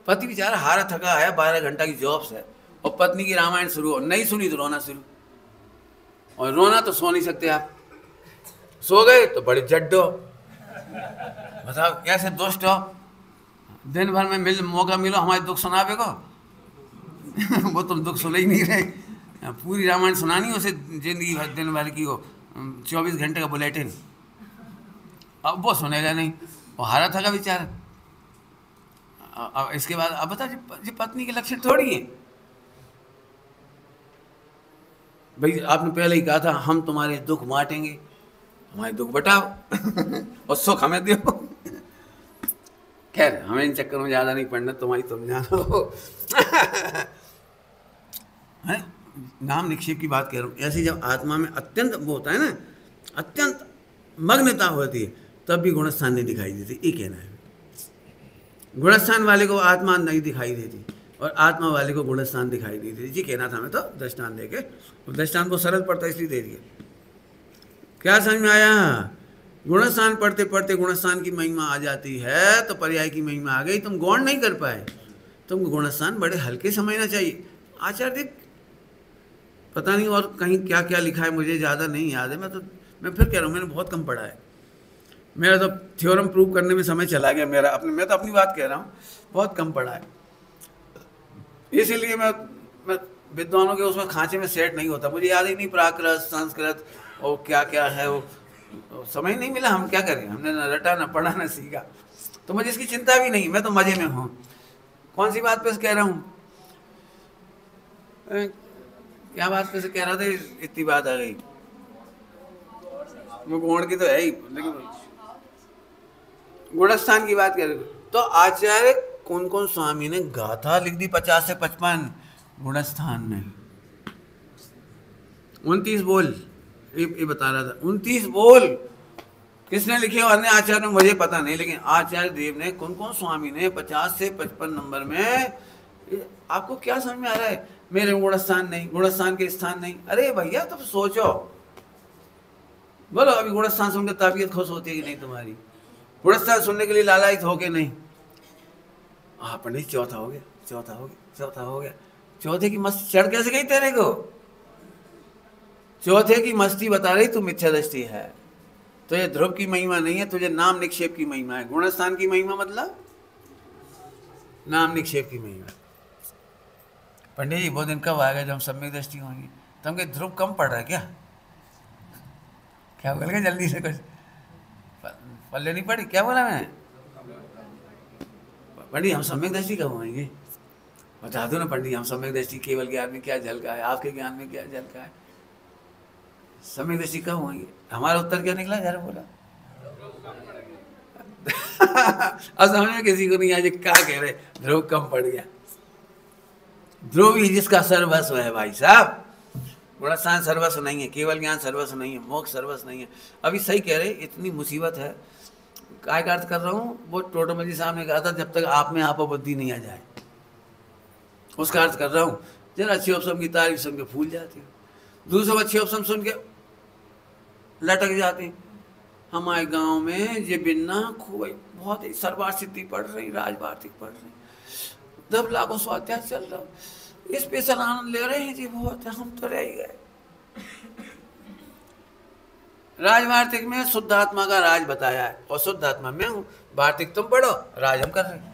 पति बेचारा हारा थका है, 12 घंटा की जॉब से, और पत्नी की रामायण शुरू हो, नहीं सुनी तो रोना शुरू। और रोना तो सो नहीं सकते आप, सो गए तो बड़े जड्डो, बताओ कैसे दोस्त हो। दिन भर में मौका मिलो हमारे दुख सुनावे को। वो तुम दुख सुन ही नहीं रहे। पूरी रामायण सुनानी उसे, जिंदगी भर दिन भर की हो 24 घंटे का बुलेटिन, अब वो सुनेगा नहीं, वो हारा थका बेचारा। अब इसके बाद अब बता जी पत्नी के लक्षण थोड़ी है भाई। आपने पहले ही कहा था हम तुम्हारे दुख बांटेंगे, हमारे दुख बटाओ और सुख हमें दो। खैर हमें इन चक्कर में ज्यादा नहीं पड़ना, तुम्हारी तुम जानो। नाम निक्षेप की बात कह रहा हूँ। ऐसी जब आत्मा में अत्यंत वो होता है ना, अत्यंत मग्नता होती है, तब भी गुणस्थान नहीं दिखाई देती, ये कहना है। गुणस्थान वाले को आत्मा नहीं दिखाई देती, और आत्मा वाले को गुणस्थान दिखाई नहीं देती, जी कहना था मैं तो दृष्टांत देके। दृष्टांत को सरल पड़ता इसलिए दे दिया। क्या समझ में आया? गुणस्थान पढ़ते पढ़ते गुणस्थान की महिमा आ जाती है, तो पर्याय की महिमा आ गई, तुम गौण नहीं कर पाए। तुमको गुणस्थान बड़े हल्के समझना चाहिए। आचार्य पता नहीं और कहीं क्या क्या लिखा है, मुझे ज़्यादा नहीं याद है। मैं फिर कह रहा हूँ, मैंने बहुत कम पढ़ा है। मेरा तो थ्योरम प्रूव करने में समय चला गया मेरा, मैं तो अपनी बात कह रहा हूँ, बहुत कम पढ़ा है। इसीलिए मैं विद्वानों के उसमें खांचे में सेट नहीं होता। मुझे याद ही नहीं प्राकृत, संस्कृत और क्या क्या है, वो समय नहीं मिला। हम क्या करें, हमने न रटा न पढ़ा न सीखा, तो मुझे इसकी चिंता भी नहीं, मैं तो मजे में हूँ। कौन सी बात पे कह रहा हूँ, क्या बात पे से कह रहा था, इतनी बात आ गई। वो गुण की तो है ही, लेकिन गुणस्थान की बात कर रहे। तो आचार्य कौन कौन स्वामी ने गाथा लिख दी 50 से 55 गुणस्थान में। 29 बोल, ये बता रहा था, 29 बोल किसने लिखे अन्य आचार्य में मुझे पता नहीं, लेकिन आचार्य देव ने कौन कौन स्वामी ने 50 से 55 नंबर में। आपको क्या समझ में आ रहा है? मेरे गुणस्थान नहीं, गुणस्थान के स्थान नहीं। अरे भैया तुम सोचो, बोलो अभी गुणस्थान सुनकर तबीयत खुश होती है कि नहीं तुम्हारी? गुणस्थान सुनने के लिए लालायित हो के नहीं? पंडित चौथा हो गया, चौथा हो गया, चौथा हो गया। चौथे की मस्ती चढ़ कैसे गई तेरे को? चौथे की मस्ती बता रही तू मिथ्या दृष्टि है। तुझे ध्रुव की महिमा नहीं है, तुझे नाम निक्षेप की महिमा है। गुणस्थान की महिमा मतलब नाम निक्षेप की महिमा। पंडित जी वो दिन कब आएगा जब हम सम्यक दृष्टि होंगे? तो हम कहे ध्रुव कम पड़ रहा है क्या? क्या बोल गए जल्दी से कुछ पल्ले नहीं पड़ी? क्या बोला मैंने? पंडित हम सम्यक दृष्टि कब होंगे? बता दो ना पंडित, हम सम्यक दृष्टि केवल ज्ञान में क्या झलका है, आपके ज्ञान में क्या झलका है, सम्यक दृष्टि कब होंगे? हमारा उत्तर क्या निकला जरा बोला? अब समझ में किसी को नहीं आया क्या कह रहे, ध्रुव कम पड़ गया। ध्रुव ही जिसका सर्वस्व है भाई साहब। गुणस्थान सर्वस्व नहीं है, केवल ज्ञान सर्वस्व नहीं है, मोक्ष सर्वस्व नहीं है। अभी सही कह रहे, इतनी मुसीबत है। काय का अर्थ कर रहा हूँ, वो टोटोमल जी साहब ने कहा था जब तक आप में आप बुद्धि नहीं आ जाए, उसका अर्थ कर रहा हूँ। जरा अच्छी ऑप्शन की तारीफ सुन के फूल जाती हो, दूसरों अच्छी ऑप्शन सुन के लटक जाते। हमारे गांव में ये बिन्ना खूब बहुत ही सर्वार्थ सिद्धि पढ़ रही, राजवार्तिक पढ़ रही, 10 लाखों स्वाध्याय चल रहा, स्पेशल आनंद ले रहे हैं जी बहुत, हम तो रह ही गए। राजवार्तिक में शुद्ध आत्मा का राज बताया है, और शुद्ध आत्मा मैं हूं, वार्तिक तुम पढ़ो, राज हम कर रहे हैं।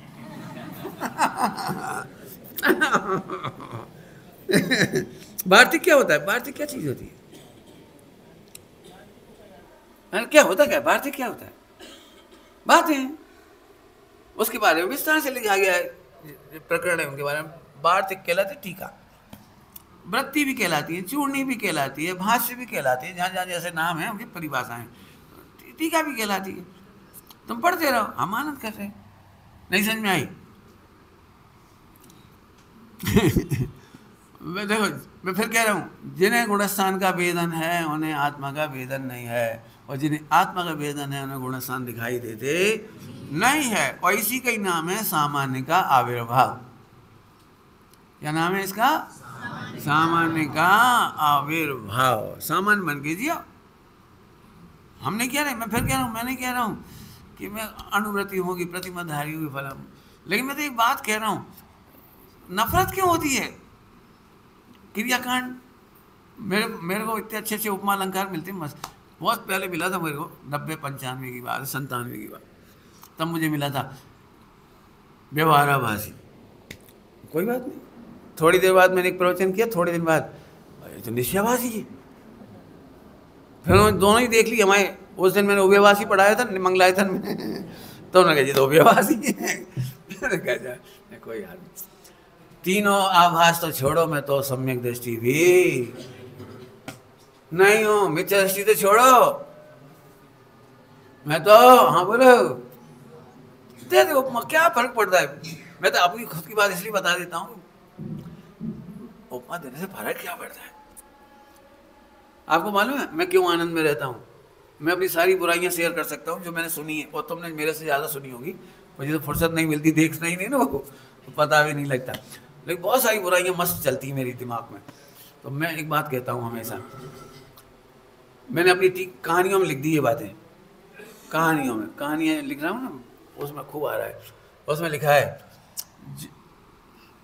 वार्तिक क्या होता है? वार्तिक क्या चीज होती है? क्या होता क्या वार्तिक क्या होता है? बातें, उसके बारे में विस्तार से लिखा गया है, प्रकरण है उनके बारे में। वार्तिक कहलाती टीका, वृत्ति भी कहलाती है, चूर्णी भी कहलाती है, भाष्य भी कहलाती है, जहाँ जहाँ जैसे नाम है उनकी परिभाषाएं, टीका भी कहलाती है। तुम पढ़ते रहो, हम आनंद कर रहे हैं। नहीं समझ में आई? देखो मैं फिर कह रहा हूँ, जिन्हें गुणस्थान का वेदन है उन्हें आत्मा का वेदन नहीं है, और जिन्हें आत्मा का वेदन है उन्हें गुणस्थान दिखाई देते नहीं है। और इसी का ही नाम है सामान्य का आविर्भाव। क्या नाम है इसका? सामान्य का आविर्भाव। सामान्य बन के जियो। हम नहीं कह रहे, मैं फिर कह रहा हूँ, मैं नहीं कह रहा हूँ कि मैं अनुभूति होगी, प्रतिमाधारी होगी फलम, लेकिन मैं तो एक बात कह रहा हूँ, नफरत क्यों होती है? क्रियाकांड मेरे को इतने अच्छे अच्छे उपमा अलंकार मिलते हैं, मस्त। बहुत पहले मिला था मेरे को, 90-95 की बात, 97 की बात, तब मुझे मिला था व्यवहाराभासी। कोई बात नहीं, थोड़ी देर बाद मैंने एक प्रवचन किया, थोड़े दिन बाद ये तो निश्चयवासी है। फिर उन्होंने दोनों ही देख ली हमारे। उस दिन मैंने उभयवासी पढ़ाया था मंगलायतन में, तो उन्होंने कहा जी तो उभयवासी है। कोई बात नहीं, तीनों आभास तो छोड़ो, मैं तो सम्यक दृष्टि भी नहीं हूं, मिथ्या दृष्टि तो छोड़ो, मैं तो, हाँ बोलो, दे दो उपमा, क्या फर्क पड़ता है? मैं तो अपनी खुद की बात इसलिए बता देता हूँ, उपमा देने से फर्क क्या पड़ता है? आपको मालूम है मैं क्यों आनंद में रहता हूँ? मैं अपनी सारी बुराइयां शेयर कर सकता हूँ जो मैंने सुनी है, और तुमने मेरे से ज़्यादा सुनी होगी, मुझे तो फुर्सत नहीं मिलती, देखना ही नहीं ना वो, तो पता भी नहीं लगता। लेकिन बहुत सारी बुराइयां मस्त चलती हैं मेरे दिमाग में। तो मैं एक बात कहता हूँ हमेशा, मैंने अपनी कहानियों में लिख दी ये बातें, कहानियों में, कहानियाँ लिख रहा हूँ ना, उसमें खूब आ रहा है। उसमें लिखा है,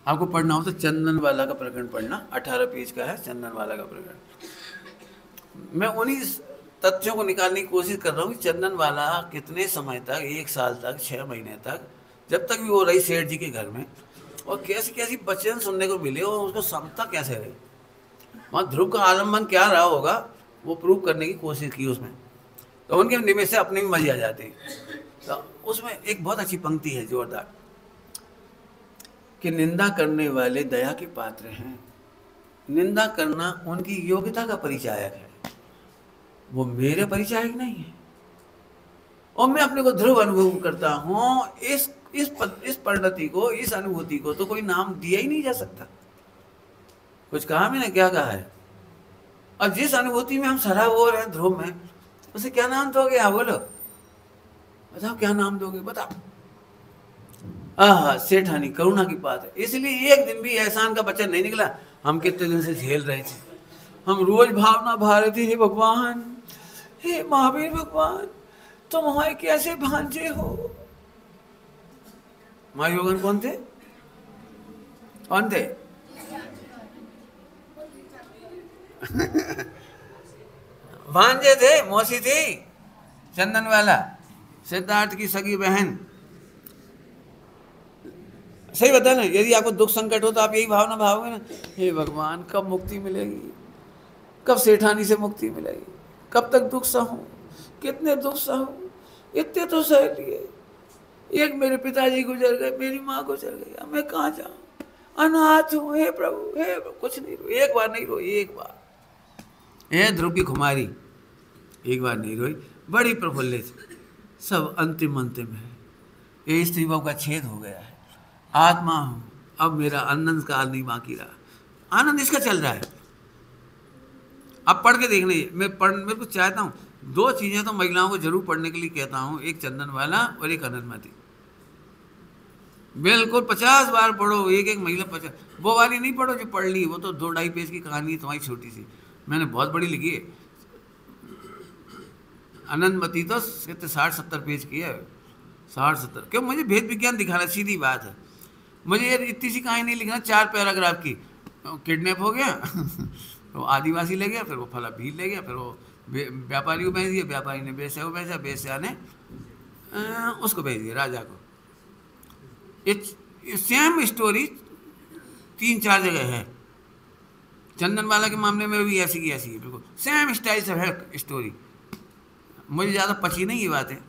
आपको पढ़ना हो तो चंदनवाला का प्रकरण पढ़ना, 18 पेज का है चंदनवाला का प्रकरण। मैं उन्हीं तथ्यों को निकालने की कोशिश कर रहा हूँ कि चंदनवाला कितने समय तक, 1 साल तक, 6 महीने तक, जब तक भी वो रही सेठ जी के घर में, और कैसी कैसी वचन सुनने को मिले, और उसको समता कैसे रहे, वहाँ ध्रुव का आलम्बन क्या रहा होगा, वो प्रूव करने की कोशिश की उसमें। तो उनके निमित्त से अपने भी मजे आ जाते हैं। तो उसमें एक बहुत अच्छी पंक्ति है जोरदार, कि निंदा करने वाले दया के पात्र हैं, निंदा करना उनकी योग्यता का परिचायक है, वो मेरे परिचायक नहीं है। और मैं अपने को ध्रुव अनुभव करता हूँ, इस परिणति को, इस अनुभूति को तो कोई नाम दिया ही नहीं जा सकता। कुछ कहा मैंने, क्या कहा है? और जिस अनुभूति में हम सराबोर हैं ध्रुव में, उसे क्या नाम दोगे? आप बोलो, बताओ क्या नाम दोगे, बताओ। आहा, सेठानी करुणा की बात है। इसलिए एक दिन भी एहसान का बचन नहीं निकला। हम कितने दिन से झेल रहे थे, हम रोज भावना भा रहे थे, हे भगवान, हे महावीर भगवान, तुम हमारे कैसे भांजे हो। महायोगन कौन थे? कौन थे? भांजे थे, मौसी थी चंदनवाला, सिद्धार्थ की सगी बहन। सही बता ना, यदि आपको दुख संकट हो तो आप यही भावना भावोगे ना, हे भगवान कब मुक्ति मिलेगी, कब सेठानी से मुक्ति मिलेगी, कब तक दुख सहूं, कितने दुख सहूं, इतने तो सह लिए, एक मेरे पिताजी गुजर गए, मेरी माँ गुजर गई, अब मैं कहाँ जाऊँ, अनाथ हूँ, हे प्रभु हे प्रभु। कुछ नहीं रो, एक बार नहीं रोई, एक बार। हे ध्रुव की कुमारी एक बार नहीं रोई, बड़ी प्रफुल्लित, सब अंतिम अंतिम है, ये स्त्री भाव का छेद हो गया है, आत्मा हूँ, अब मेरा आनंद काल नहीं बाकी रहा, आनंद इसका चल रहा है। अब पढ़ के देख लीजिए, मैं कुछ चाहता हूँ, दो चीज़ें तो महिलाओं को जरूर पढ़ने के लिए कहता हूँ, एक चंदन वाला और एक अनंतमती। बिल्कुल 50 बार पढ़ो, एक एक महिला 50, वो वाली नहीं पढ़ो जो पढ़ ली, वो तो 2-2.5 पेज की कहानी है तुम्हारी छोटी सी, मैंने बहुत बड़ी लिखी है। अनंतमती तो 60-70 पेज की है, 60-70। क्यों, मुझे भेद विज्ञान दिखाना, सीधी बात है, मुझे ये इतनी सी कहानी नहीं लिखना 4 पैराग्राफ की। किडनैप हो गया तो आदिवासी ले गया, फिर वो फला भील ले गया, फिर वो व्यापारी को भेज दिया, व्यापारी ने बेस्या को भेजा, बेस्या ने उसको भेज दिया राजा को। ये सेम स्टोरी 3-4 जगह है, चंदनवाला के मामले में भी ऐसी की ऐसी है, बिल्कुल सेम स्टाइल से है स्टोरी। मुझे ज़्यादा पची नहीं ये बात है,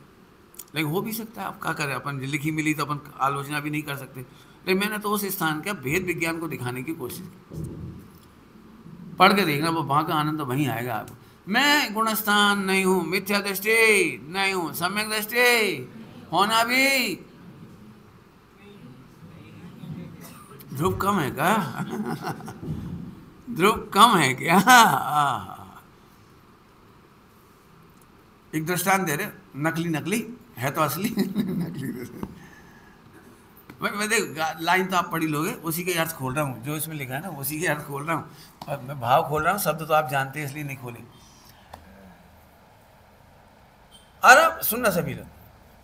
लेकिन हो भी सकता है, आप क्या करें, अपन लिखी मिली तो अपन आलोचना भी नहीं कर सकते, लेकिन मैंने तो उस स्थान का भेद विज्ञान को दिखाने की कोशिश की। पढ़ के देखना, वो वहाँ का आनंद तो वहीं आएगा आपको। मैं गुणस्थान नहीं हूँ, मिथ्या दृष्टि नहीं हूँ, सम्यक दृष्टि होना भी। ध्रुव कम है क्या ध्रुव कम है क्या? एक दृष्टांत दे रहे, नकली है तो असली नकली। मैं देख लाइन तो आप पढ़ी लोगे, उसी के अर्थ खोल रहा हूँ, जो इसमें लिखा है ना उसी के अर्थ खोल रहा हूँ, और मैं भाव खोल रहा हूँ, शब्द तो आप जानते हैं इसलिए नहीं खोले। अरे सुनना सभी लोग,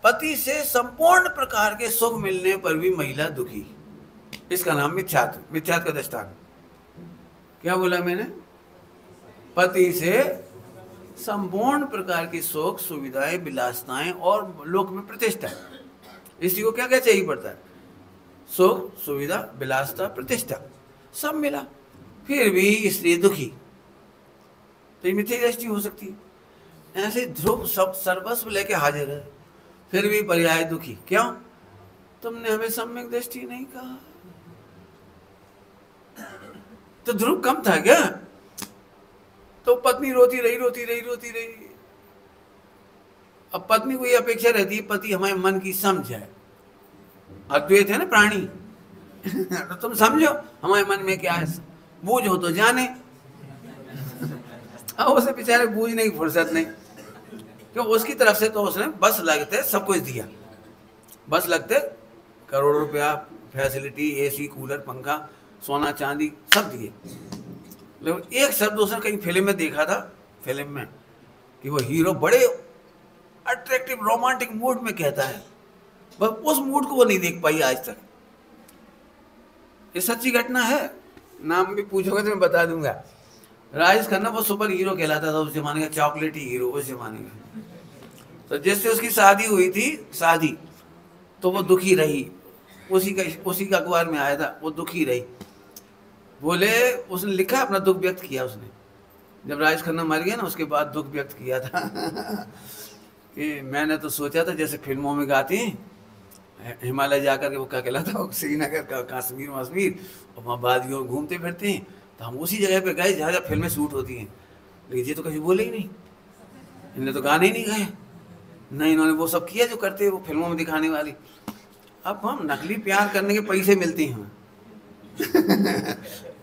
पति से संपूर्ण प्रकार के सुख मिलने पर भी महिला दुखी, इसका नाम मिथ्यात्व, मिथ्यात्व का दृष्टांत। क्या बोला मैंने? पति से संपूर्ण प्रकार की सुख सुविधाएं विलासताएं और लोक में प्रतिष्ठा, इसी को क्या क्या चाहिए पड़ता है, सुख सुविधा विलासता प्रतिष्ठा सब मिला, फिर भी स्त्री दुखी, तो ये मिथ्या दृष्टि हो सकती है। ऐसे ध्रुव सब सर्वस्व लेके हाजिर है, फिर भी पर्याय दुखी, क्यों? तुमने हमें सम्यक दृष्टि नहीं कहा। तो ध्रुव कम था क्या? तो पत्नी रोती रही। अब पत्नी को ये अपेक्षा रहती है पति हमारे मन की समझ है, अद्वैत है ना प्राणी तो तुम समझो हमारे मन में क्या है, बूझ हो तो जाने। अब उसे बेचारे बूझने की फुर्सत नहीं, क्यों? उसकी तरफ से तो उसने बस लगते सब कुछ दिया, बस लगते करोड़ों रुपया, फैसिलिटी, एसी, कूलर, पंखा, सोना चांदी सब दिए। लेकिन एक शब्द उसने कहीं फिल्म में देखा था, फिल्म में कि वो हीरो बड़े अट्रैक्टिव रोमांटिक मूड में कहता है, बस उस मूड को वो नहीं देख पाई आज तक। ये सच्ची घटना है, नाम भी पूछोगे तो मैं बता दूंगा। राजेश खन्ना वो सुपर हीरो कहलाता था उस जमाने का, चॉकलेटी हीरो उस जमाने का। तो जिससे उसकी शादी हुई थी, शादी तो वो दुखी रही, उसी का अखबार में आया था, वो दुखी रही। बोले उसने लिखा, अपना दुख व्यक्त किया उसने, जब राजेश खन्ना मर गया ना उसके बाद दुख व्यक्त किया था कि मैंने तो सोचा था जैसे फिल्मों में गाती हैं, हिमालय जाकर के वो क्या कहलाता है, श्रीनगर का कश्मीर वश्मीर, और वहाँ वादियों घूमते फिरते हैं, तो हम उसी जगह पे गए जहाँ जहाँ फिल्में शूट होती हैं। लेकिन ये तो कभी बोले ही नहीं, इन्हें तो गाने ही नहीं गाए, नहीं इन्होंने वो सब किया जो करते हैं वो फिल्मों में दिखाने वाली। अब हम नकली प्यार करने के पैसे मिलते हैं हमें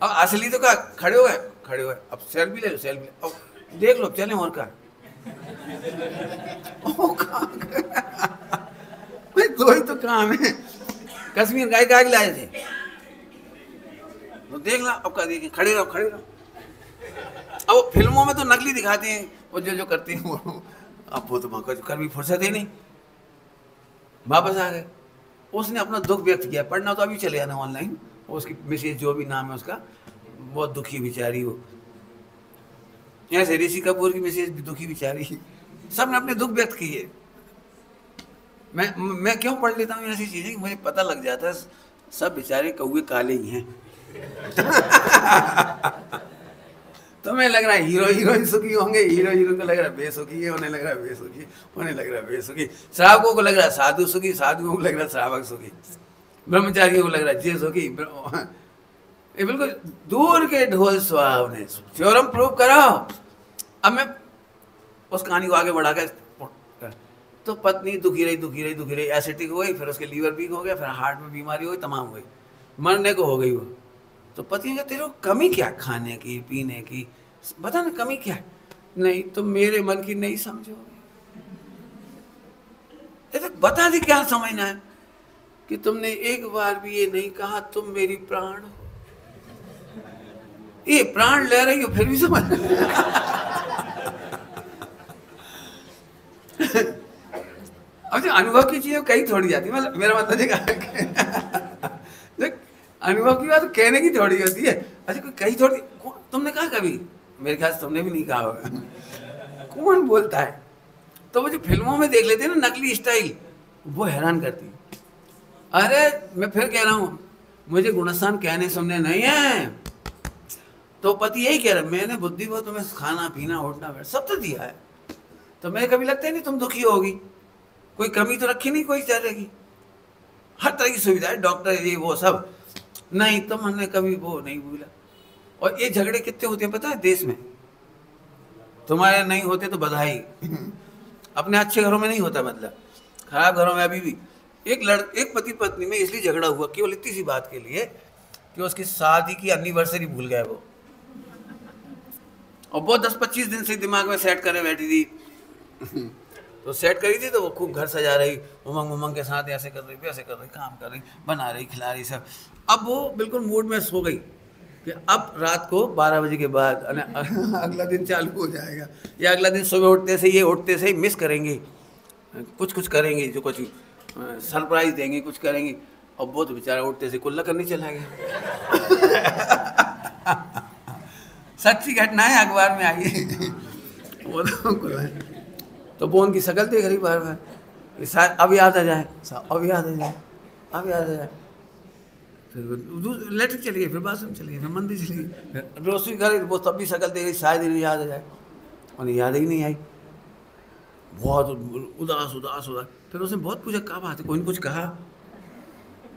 अब असली तो क्या, खड़े हो गए, अब सेल्फी ले लो, सेल्फी अब देख लो, चले और का दो ही तो काम है, कश्मीर गाय का लाए थे, तो देख ला, अब का देखें, खड़े रहो। अब फिल्मों में तो नकली दिखाते हैं, वो जो करते हैं वो, अब वो तो कर भी फुर्सत ही नहीं, वापस आ गए। उसने अपना दुख व्यक्त किया, पढ़ना तो अभी चले आना ऑनलाइन, उसकी मिसेज जो भी नाम है उसका, बहुत दुखी बेचारी हो, ऐसे ऋषि कपूर की मिसेज भी दुखी बेचारी, सब ने अपने दुख व्यक्त किए। मैं क्यों पढ़ लेता हूँ ऐसी चीजें कि मुझे पता लग जाता है सब बेचारे कौए काले ही हैं। तुम्हें लग रहा है हीरो हीरोइन सुखी होंगे, हीरो हीरो को लग रहा है बेसुखी है, उन्हें लग रहा है बेसुखी, उन्हें लग रहा है बेसुखी। श्रावकों को लग रहा है साधु सुखी, साधुओं को लग रहा है श्रावक सुखी, ब्रह्मचारियों को लग रहा है जे सुखी। ये बिल्कुल दूर के ढोल सुहावने। थ्योरम प्रूव कराओ। अब मैं उस कहानी को आगे बढ़ा कर, तो पत्नी दुखी रही, एसिडिक हो गई, फिर उसके लीवर वीक हो गया, फिर हार्ट में बीमारी हो गई, तमाम हो गई, मरने को हो गई वो। तो पति ने कहा तेरे को कमी क्या, खाने की पीने की, बता ना कमी क्या है। नहीं तुम मेरे मन की नहीं समझोगे। बता दे क्या समझना है, कि तुमने एक बार भी ये नहीं कहा तुम मेरी प्राण हो। ये प्राण ले रही हो फिर भी समझ। अब जो अनुभव की चीजें कहीं थोड़ी जाती है, मतलब मेरा मतलब देख अनुभव की बात कहने की थोड़ी होती है। अच्छा कोई कहीं थोड़ी, तुमने कहा कभी, मेरे ख्याल से तुमने भी नहीं कहा होगा। कौन बोलता है। तो वो जो फिल्मों में देख लेते हैं ना नकली स्टाइल, वो हैरान करती है। अरे मैं फिर कह रहा हूँ, मुझे गुणस्थान कहने सुनने नहीं है। तो पति यही कह रहा है, मैंने बुद्धि को तुम्हें खाना पीना उठना बैठ सब तो दिया है, तो मैं कभी लगता ही नहीं तुम दुखी होगी, कोई कमी तो रखी नहीं कोई तरह की, हर तरह की सुविधा है, डॉक्टर ये वो सब नहीं, तो हमने कभी वो नहीं भूला। और ये झगड़े कितने होते हैं पता है देश में, तुम्हारे नहीं होते तो बधाई। अपने अच्छे घरों में नहीं होता, मतलब खराब घरों में अभी भी। एक पति पत्नी में इसलिए झगड़ा हुआ केवल इतनी सी बात के लिए कि उसकी शादी की एनिवर्सरी भूल गए वो, और वो 10-25 दिन से दिमाग में सेट करे बैठी थी। तो सेट करी थी तो वो खूब घर सजा रही, उमंग उमंग के साथ ऐसे कर रही वैसे कर रही, काम कर रही, बना रही खिला रही सब। अब वो बिल्कुल मूड में सो गई कि अब रात को 12 बजे के बाद अगला दिन चालू हो जाएगा, या अगला दिन सुबह उठते से ये उठते से ही मिस करेंगे, कुछ करेंगे, जो कुछ सरप्राइज देंगे, कुछ करेंगे। और वो तो बेचारा उठते से कुल्ला करने चला गया। सच्ची घटना है, अखबार में आई है। वो तो वो उनकी शकल देख रही बार बार, शायद अब याद आ जाए, अब याद आ जाए, अब याद आ जाए। फिर लेटर चली गई, फिर बाथरूम चली गई, फिर मंदिर चली गई, फिर रसोई घर, वो तब भी शकल देख रही, शायद इन्हें याद आ जाए, उन्हें याद ही नहीं आई। बहुत उदास उदास उदास। फिर उसने बहुत पूछा क्या बात है, कोई ने कुछ कहा,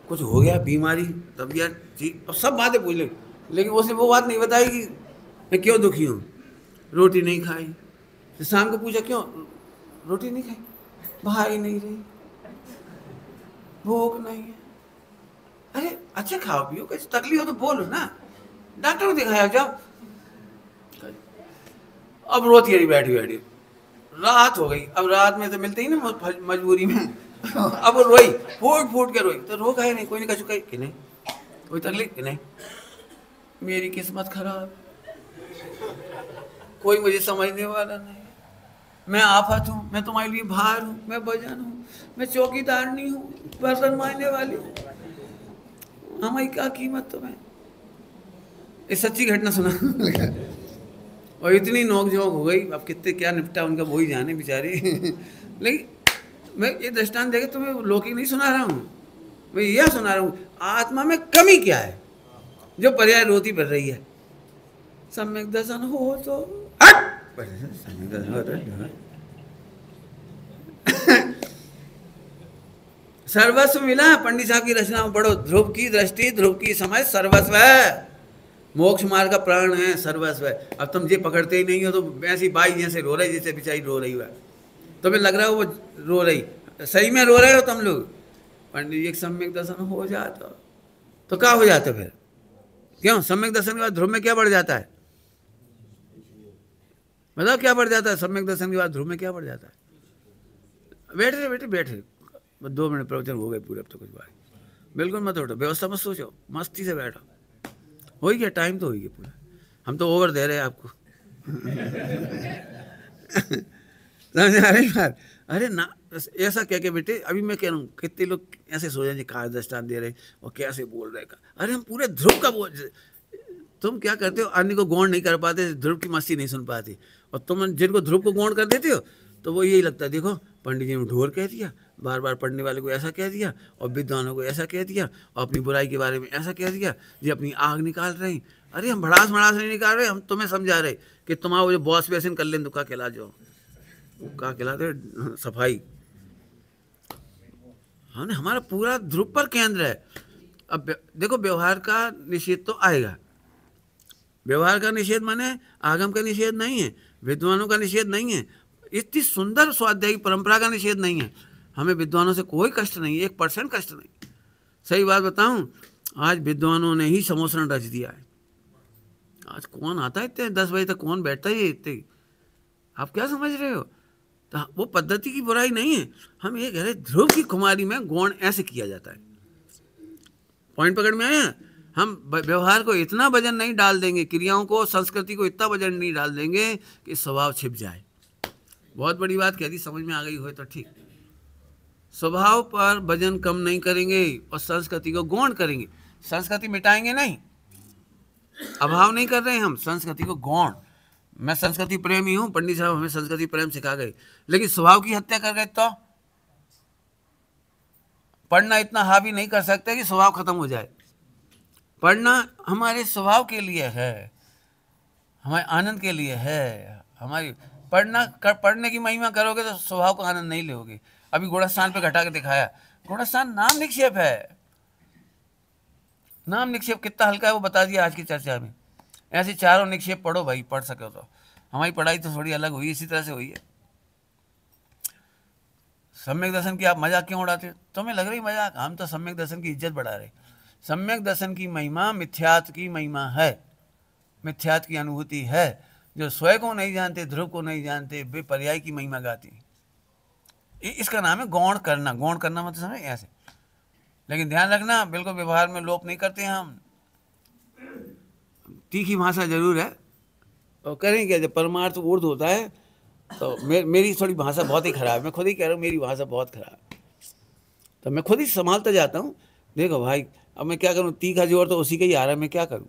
कुछ हो गया, बीमारी, तबीयत ठीक, अब सब बातें पूछ ली, लेकिन उसने वो बात नहीं बताई कि मैं क्यों दुखी हूँ। रोटी नहीं खाई, फिर शाम को पूछा क्यों रोटी नहीं खाई, भाई नहीं रही, भूख नहीं है। अरे अच्छा खाओ पियो, कैसे तकलीफ हो तो बोलो ना, डॉक्टर को दिखाया जाओ। अब रोती रही बैठी बैठी, रात हो गई। अब रात में तो मिलते ही ना मजबूरी में। अब वो रोई, फूट फूट के रोई, तो रो कहे नहीं, कोई नहीं कछु कही कि नहीं, कोई तकलीफ कि नहीं, मेरी किस्मत खराब, कोई मुझे समझने वाला नहीं, मैं आफत हूँ, मैं तुम्हारे लिए भार हूँ, मैं वजन हूँ, मैं चौकीदार नहीं हूँ, बर्तन मारने वाली हूँ, हमारी क्या कीमत तुम्हें। ये सच्ची घटना सुना। और इतनी नोक-झोंक हो गई, अब कितने क्या निपटा उनका वही जाने बेचारे। लेकिन मैं ये दृष्टांत देकर तुम्हें लौकिक नहीं सुना रहा हूँ, मैं यह सुना रहा हूँ आत्मा में कमी क्या है जो पर्याय रोती बढ़ रही है। सम्यक दर्शन हो तो सर्वस्व मिला। पंडित साहब की रचना में पढ़ो, ध्रुव की दृष्टि, ध्रुव की समझ सर्वस्व है, मोक्ष मार्ग का प्राण है, सर्वस्व है। अब तुम ये पकड़ते ही नहीं हो तो ऐसी बाई जैसे रो रही, जैसे बेचारी रो रही है, तुम्हें लग रहा हो वो रो रही, सही में रो रहे हो तुम लोग। पंडित जी सम्यक दर्शन हो जाता तो क्या हो जाता फिर, क्यों सम्यक दर्शन के बाद ध्रुव में क्या बढ़ जाता है, बताओ क्या बढ़ जाता है सम्यक दर्शन के बाद ध्रुव में क्या बढ़ जाता है। बैठे बेटे बैठे, 2 मिनट प्रवचन हो गए पूरे, अब तो कुछ बात बिल्कुल मत उठो, व्यवस्था मत सोचो, मस्ती से बैठो, हो ही गया टाइम तो हो ही गया पूरा, हम तो ओवर दे रहे हैं आपको। समझ आ रही बात। अरे ना ऐसा कह के बेटे, अभी मैं कह रहा हूँ कितने लोग ऐसे सो जाए कहा दृष्टांत दे रहे और कैसे बोल रहे, अरे हम पूरे ध्रुव का बोल, तुम क्या करते हो अन्य को गौण नहीं कर पाते, ध्रुव की मस्ती नहीं सुन पाती, और तुम जिनको ध्रुव को गौण कर देते हो तो वो यही लगता है, देखो पंडित जी ने ढोर कह दिया, बार बार पढ़ने वाले को ऐसा कह दिया, और विद्वानों को ऐसा कह दिया, और अपनी बुराई के बारे में ऐसा कह दिया, ये अपनी आग निकाल रहे हैं। अरे हम भड़ास भड़ास नहीं निकाल रहे, हम तुम्हें समझा रहे कि तुम्हारा वो जो बॉस वैसे कर लें तो का खिला जाओ, का खिलाते सफाई। हमने हमारा पूरा ध्रुव पर केंद्र है। अब देखो व्यवहार का निषेध तो आएगा, व्यवहार का निषेध माने आगम का निषेध नहीं है, विद्वानों का निषेध नहीं है, इतनी सुंदर स्वाध्यायी परंपरा का निषेध नहीं है। हमें विद्वानों से कोई कष्ट नहीं, 1% कष्ट नहीं। सही बात बताऊं, आज विद्वानों ने ही समोसरण रच दिया है। आज कौन आता है इतने 10 बजे तक, कौन बैठता है इतने, आप क्या समझ रहे हो? तो वो पद्धति की बुराई नहीं है, हम ये कह रहे ध्रुव की कुमारी में गौण ऐसे किया जाता है। पॉइंट पकड़ में आया? हम व्यवहार को इतना वजन नहीं डाल देंगे, क्रियाओं को, संस्कृति को इतना वजन नहीं डाल देंगे कि स्वभाव छिप जाए। बहुत बड़ी बात कह दी, समझ में आ गई हो तो ठीक। स्वभाव पर वजन कम नहीं करेंगे और संस्कृति को गौण करेंगे। संस्कृति मिटाएंगे नहीं, अभाव नहीं कर रहे हैं हम, संस्कृति को गौण। मैं संस्कृति प्रेमी हूं, पंडित साहब हमें संस्कृति प्रेम सिखा गए, लेकिन स्वभाव की हत्या कर गए तो पढ़ना इतना हावी नहीं कर सकते कि स्वभाव खत्म हो जाए। पढ़ना हमारे स्वभाव के लिए है, हमारे आनंद के लिए है। हमारी पढ़ने की महिमा करोगे तो स्वभाव का आनंद नहीं लोगे। अभी गुणस्थान पे घटा के दिखाया, गुणस्थान नाम निक्षेप है, नाम निक्षेप कितना हल्का है वो बता दिया आज की चर्चा में। ऐसे चारों निक्षेप पढ़ो भाई, पढ़ सको तो। हमारी पढ़ाई तो थोड़ी अलग हुई, इसी तरह से हुई है। सम्यक दर्शन की आप मजाक क्यों उड़ाते हो? तुम्हें लग रही मजाक, हम तो सम्यक दर्शन की इज्जत बढ़ा रहे। सम्यक दर्शन की महिमा मिथ्यात्व की महिमा है, मिथ्यात्व की अनुभूति है। जो स्वयं को नहीं जानते, ध्रुव को नहीं जानते, वे पर्याय की महिमा गाती। इसका नाम है गौण करना। गौण करना मतलब समझ ऐसे। लेकिन ध्यान रखना, बिल्कुल व्यवहार में लोप नहीं करते हैं हम। तीखी भाषा जरूर है, और करें क्या, जब परमार्थ उर्द होता है तो मेरी थोड़ी भाषा बहुत ही खराब है। मैं खुद ही कह रहा हूँ मेरी भाषा बहुत खराब है, तो मैं खुद ही संभालता जाता हूँ। देखो भाई, अब मैं क्या करूँ, तीखा जोर तो उसी का ही आ रहा है, मैं क्या करूँ?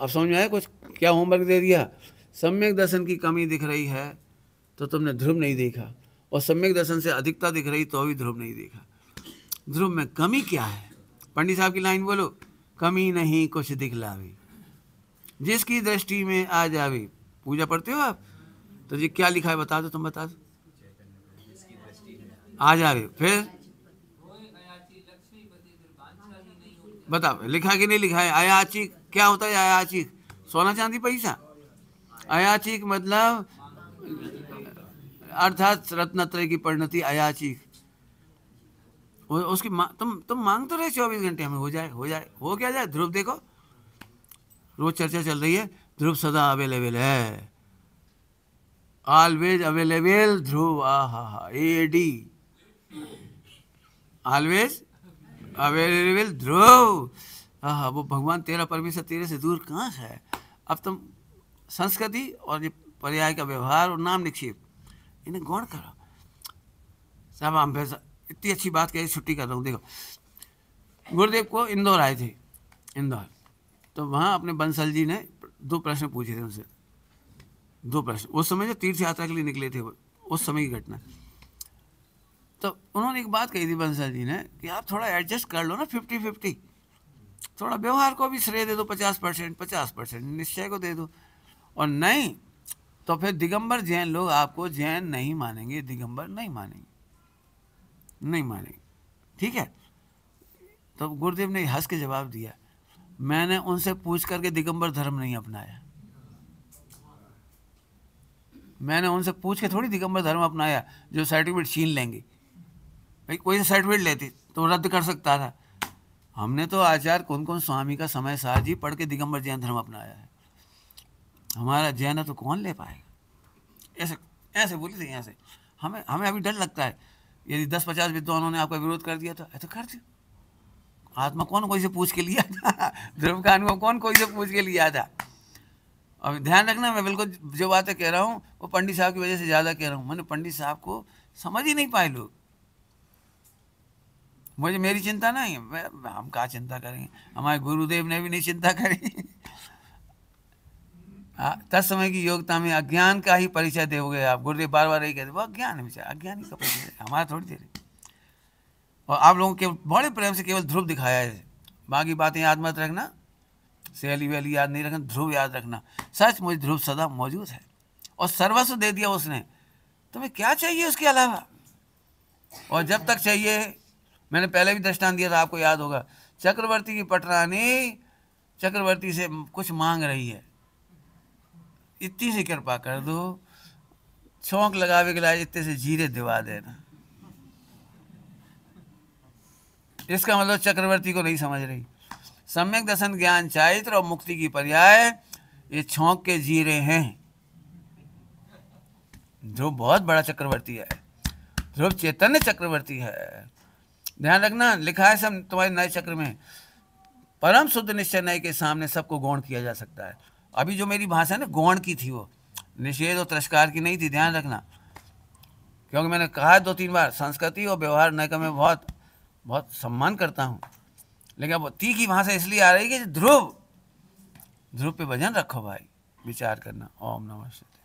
अब समझ में आया कुछ? क्या होमवर्क दे दिया? सम्यक दर्शन की कमी दिख रही है तो तुमने ध्रुव नहीं देखा, और सम्यक दर्शन से अधिकता दिख रही तो भी ध्रुव नहीं देखा। ध्रुव में कमी क्या है? पंडित साहब की लाइन बोलो, कमी नहीं कुछ दिखलावे, जिसकी दृष्टि में आ जावे। पूजा पढ़ते हो आप तो जी क्या लिखा है बता दो, तुम बता दो। आ जावे, फिर बताओ लिखा कि नहीं लिखा है? अयाचिक क्या होता है? अयाचिक सोना चांदी पैसा। अयाचिक मतलब अर्थात रत्नत्रय की परिणति अयाचिक। उसकी तुम मांग तो रहे 24 घंटे हमें हो जाए, हो जाए, हो क्या जाए? ध्रुव देखो, रोज चर्चा चल रही है, ध्रुव सदा अवेलेबल है, ऑलवेज अवेलेबल ध्रुव। हा एडी, ऑलवेज अवेलेबल ध्रुव। हाँ, वो भगवान तेरा परमेश्वर तेरे से दूर कहाँ है? अब तुम संस्कृति और ये पर्याय का व्यवहार और नाम निक्षेप, इन्हें गौण करो। सब हम इतनी अच्छी बात कही, छुट्टी कर रहा हूँ। देखो, गुरुदेव को इंदौर आए थे, इंदौर, तो वहाँ अपने बंसल जी ने 2 प्रश्न पूछे थे उनसे, 2 प्रश्न। उस समय जो तीर्थ यात्रा के लिए निकले थे, वो उस समय की घटना। तो उन्होंने एक बात कही थी बंसल जी ने कि आप थोड़ा एडजस्ट कर लो ना, 50-50, थोड़ा व्यवहार को भी श्रेय दे दो, 50% निश्चय को दे दो, और नहीं तो फिर दिगंबर जैन लोग आपको जैन नहीं मानेंगे, दिगंबर नहीं मानेंगे, नहीं मानेंगे। ठीक है? तो गुरुदेव ने हंस के जवाब दिया, मैंने उनसे पूछ करके दिगंबर धर्म नहीं अपनाया, मैंने उनसे पूछ के थोड़ी दिगंबर धर्म अपनाया जो सर्टिफिकेट छीन लेंगे। भाई कोई सर्टिफिकेट लेते तो रद्द कर सकता था। हमने तो आचार्य कौन स्वामी का समय सार जी पढ़ के दिगंबर जैन धर्म अपनाया है। हमारा जैन तो कौन ले पाएगा? ऐसे ऐसे बोली थी। ऐसे हमें अभी डर लगता है, यदि 10-50 विद्वानों ने आपका विरोध कर दिया तो ऐसा कर दो। आत्मा कौन कोई से पूछ के लिया था? ध्रुव का अनुभव कौन कोई से पूछ के लिया था? अब ध्यान रखना, मैं बिल्कुल जो बातें कह रहा हूँ वो पंडित साहब की वजह से ज़्यादा कह रहा हूँ। मैंने पंडित साहब को समझ ही नहीं पाए लोग। मुझे मेरी चिंता नहीं, हम क्या चिंता करेंगे, हमारे गुरुदेव ने भी नहीं चिंता करी। तत्समय की योग्यता में अज्ञान का ही परिचय दोगे आप। गुरुदेव बार बार यही कहते वो अज्ञान है बेचारा, अज्ञान का परिचय हमारा थोड़ी दे रहे। और आप लोगों के बड़े प्रेम से केवल ध्रुव दिखाया है, बाकी बातें याद मत रखना, सैली वैली याद नहीं रखना, ध्रुव याद रखना। सच मुझे ध्रुव सदा मौजूद है और सर्वस्व दे दिया उसने, तुम्हें क्या चाहिए उसके अलावा। और जब तक चाहिए, मैंने पहले भी दृष्टांत दिया था, आपको याद होगा, चक्रवर्ती की पटरानी चक्रवर्ती से कुछ मांग रही है, इतनी सी कृपा कर दो, छौंक लगावे के लिए इतने से जीरे दिवा देना। इसका मतलब चक्रवर्ती को नहीं समझ रही। सम्यक दर्शन ज्ञान चारित्र और मुक्ति की पर्याय ये छौंक के जीरे हैं। ध्रुव बहुत बड़ा चक्रवर्ती है, ध्रुव चैतन्य चक्रवर्ती है। ध्यान रखना, लिखा है सब तुम्हारे नए चक्र में, परम शुद्ध निश्चय नए के सामने सबको गौण किया जा सकता है। अभी जो मेरी भाषा है ना, गौण की थी, वो निषेध और तिरस्कार की नहीं थी, ध्यान रखना। क्योंकि मैंने कहा 2-3 बार, संस्कृति और व्यवहार नए का मैं बहुत बहुत सम्मान करता हूँ, लेकिन अब तीखी भाषा इसलिए आ रही है कि ध्रुव पे वजन रखो भाई, विचार करना। ओम नमः शिवाय।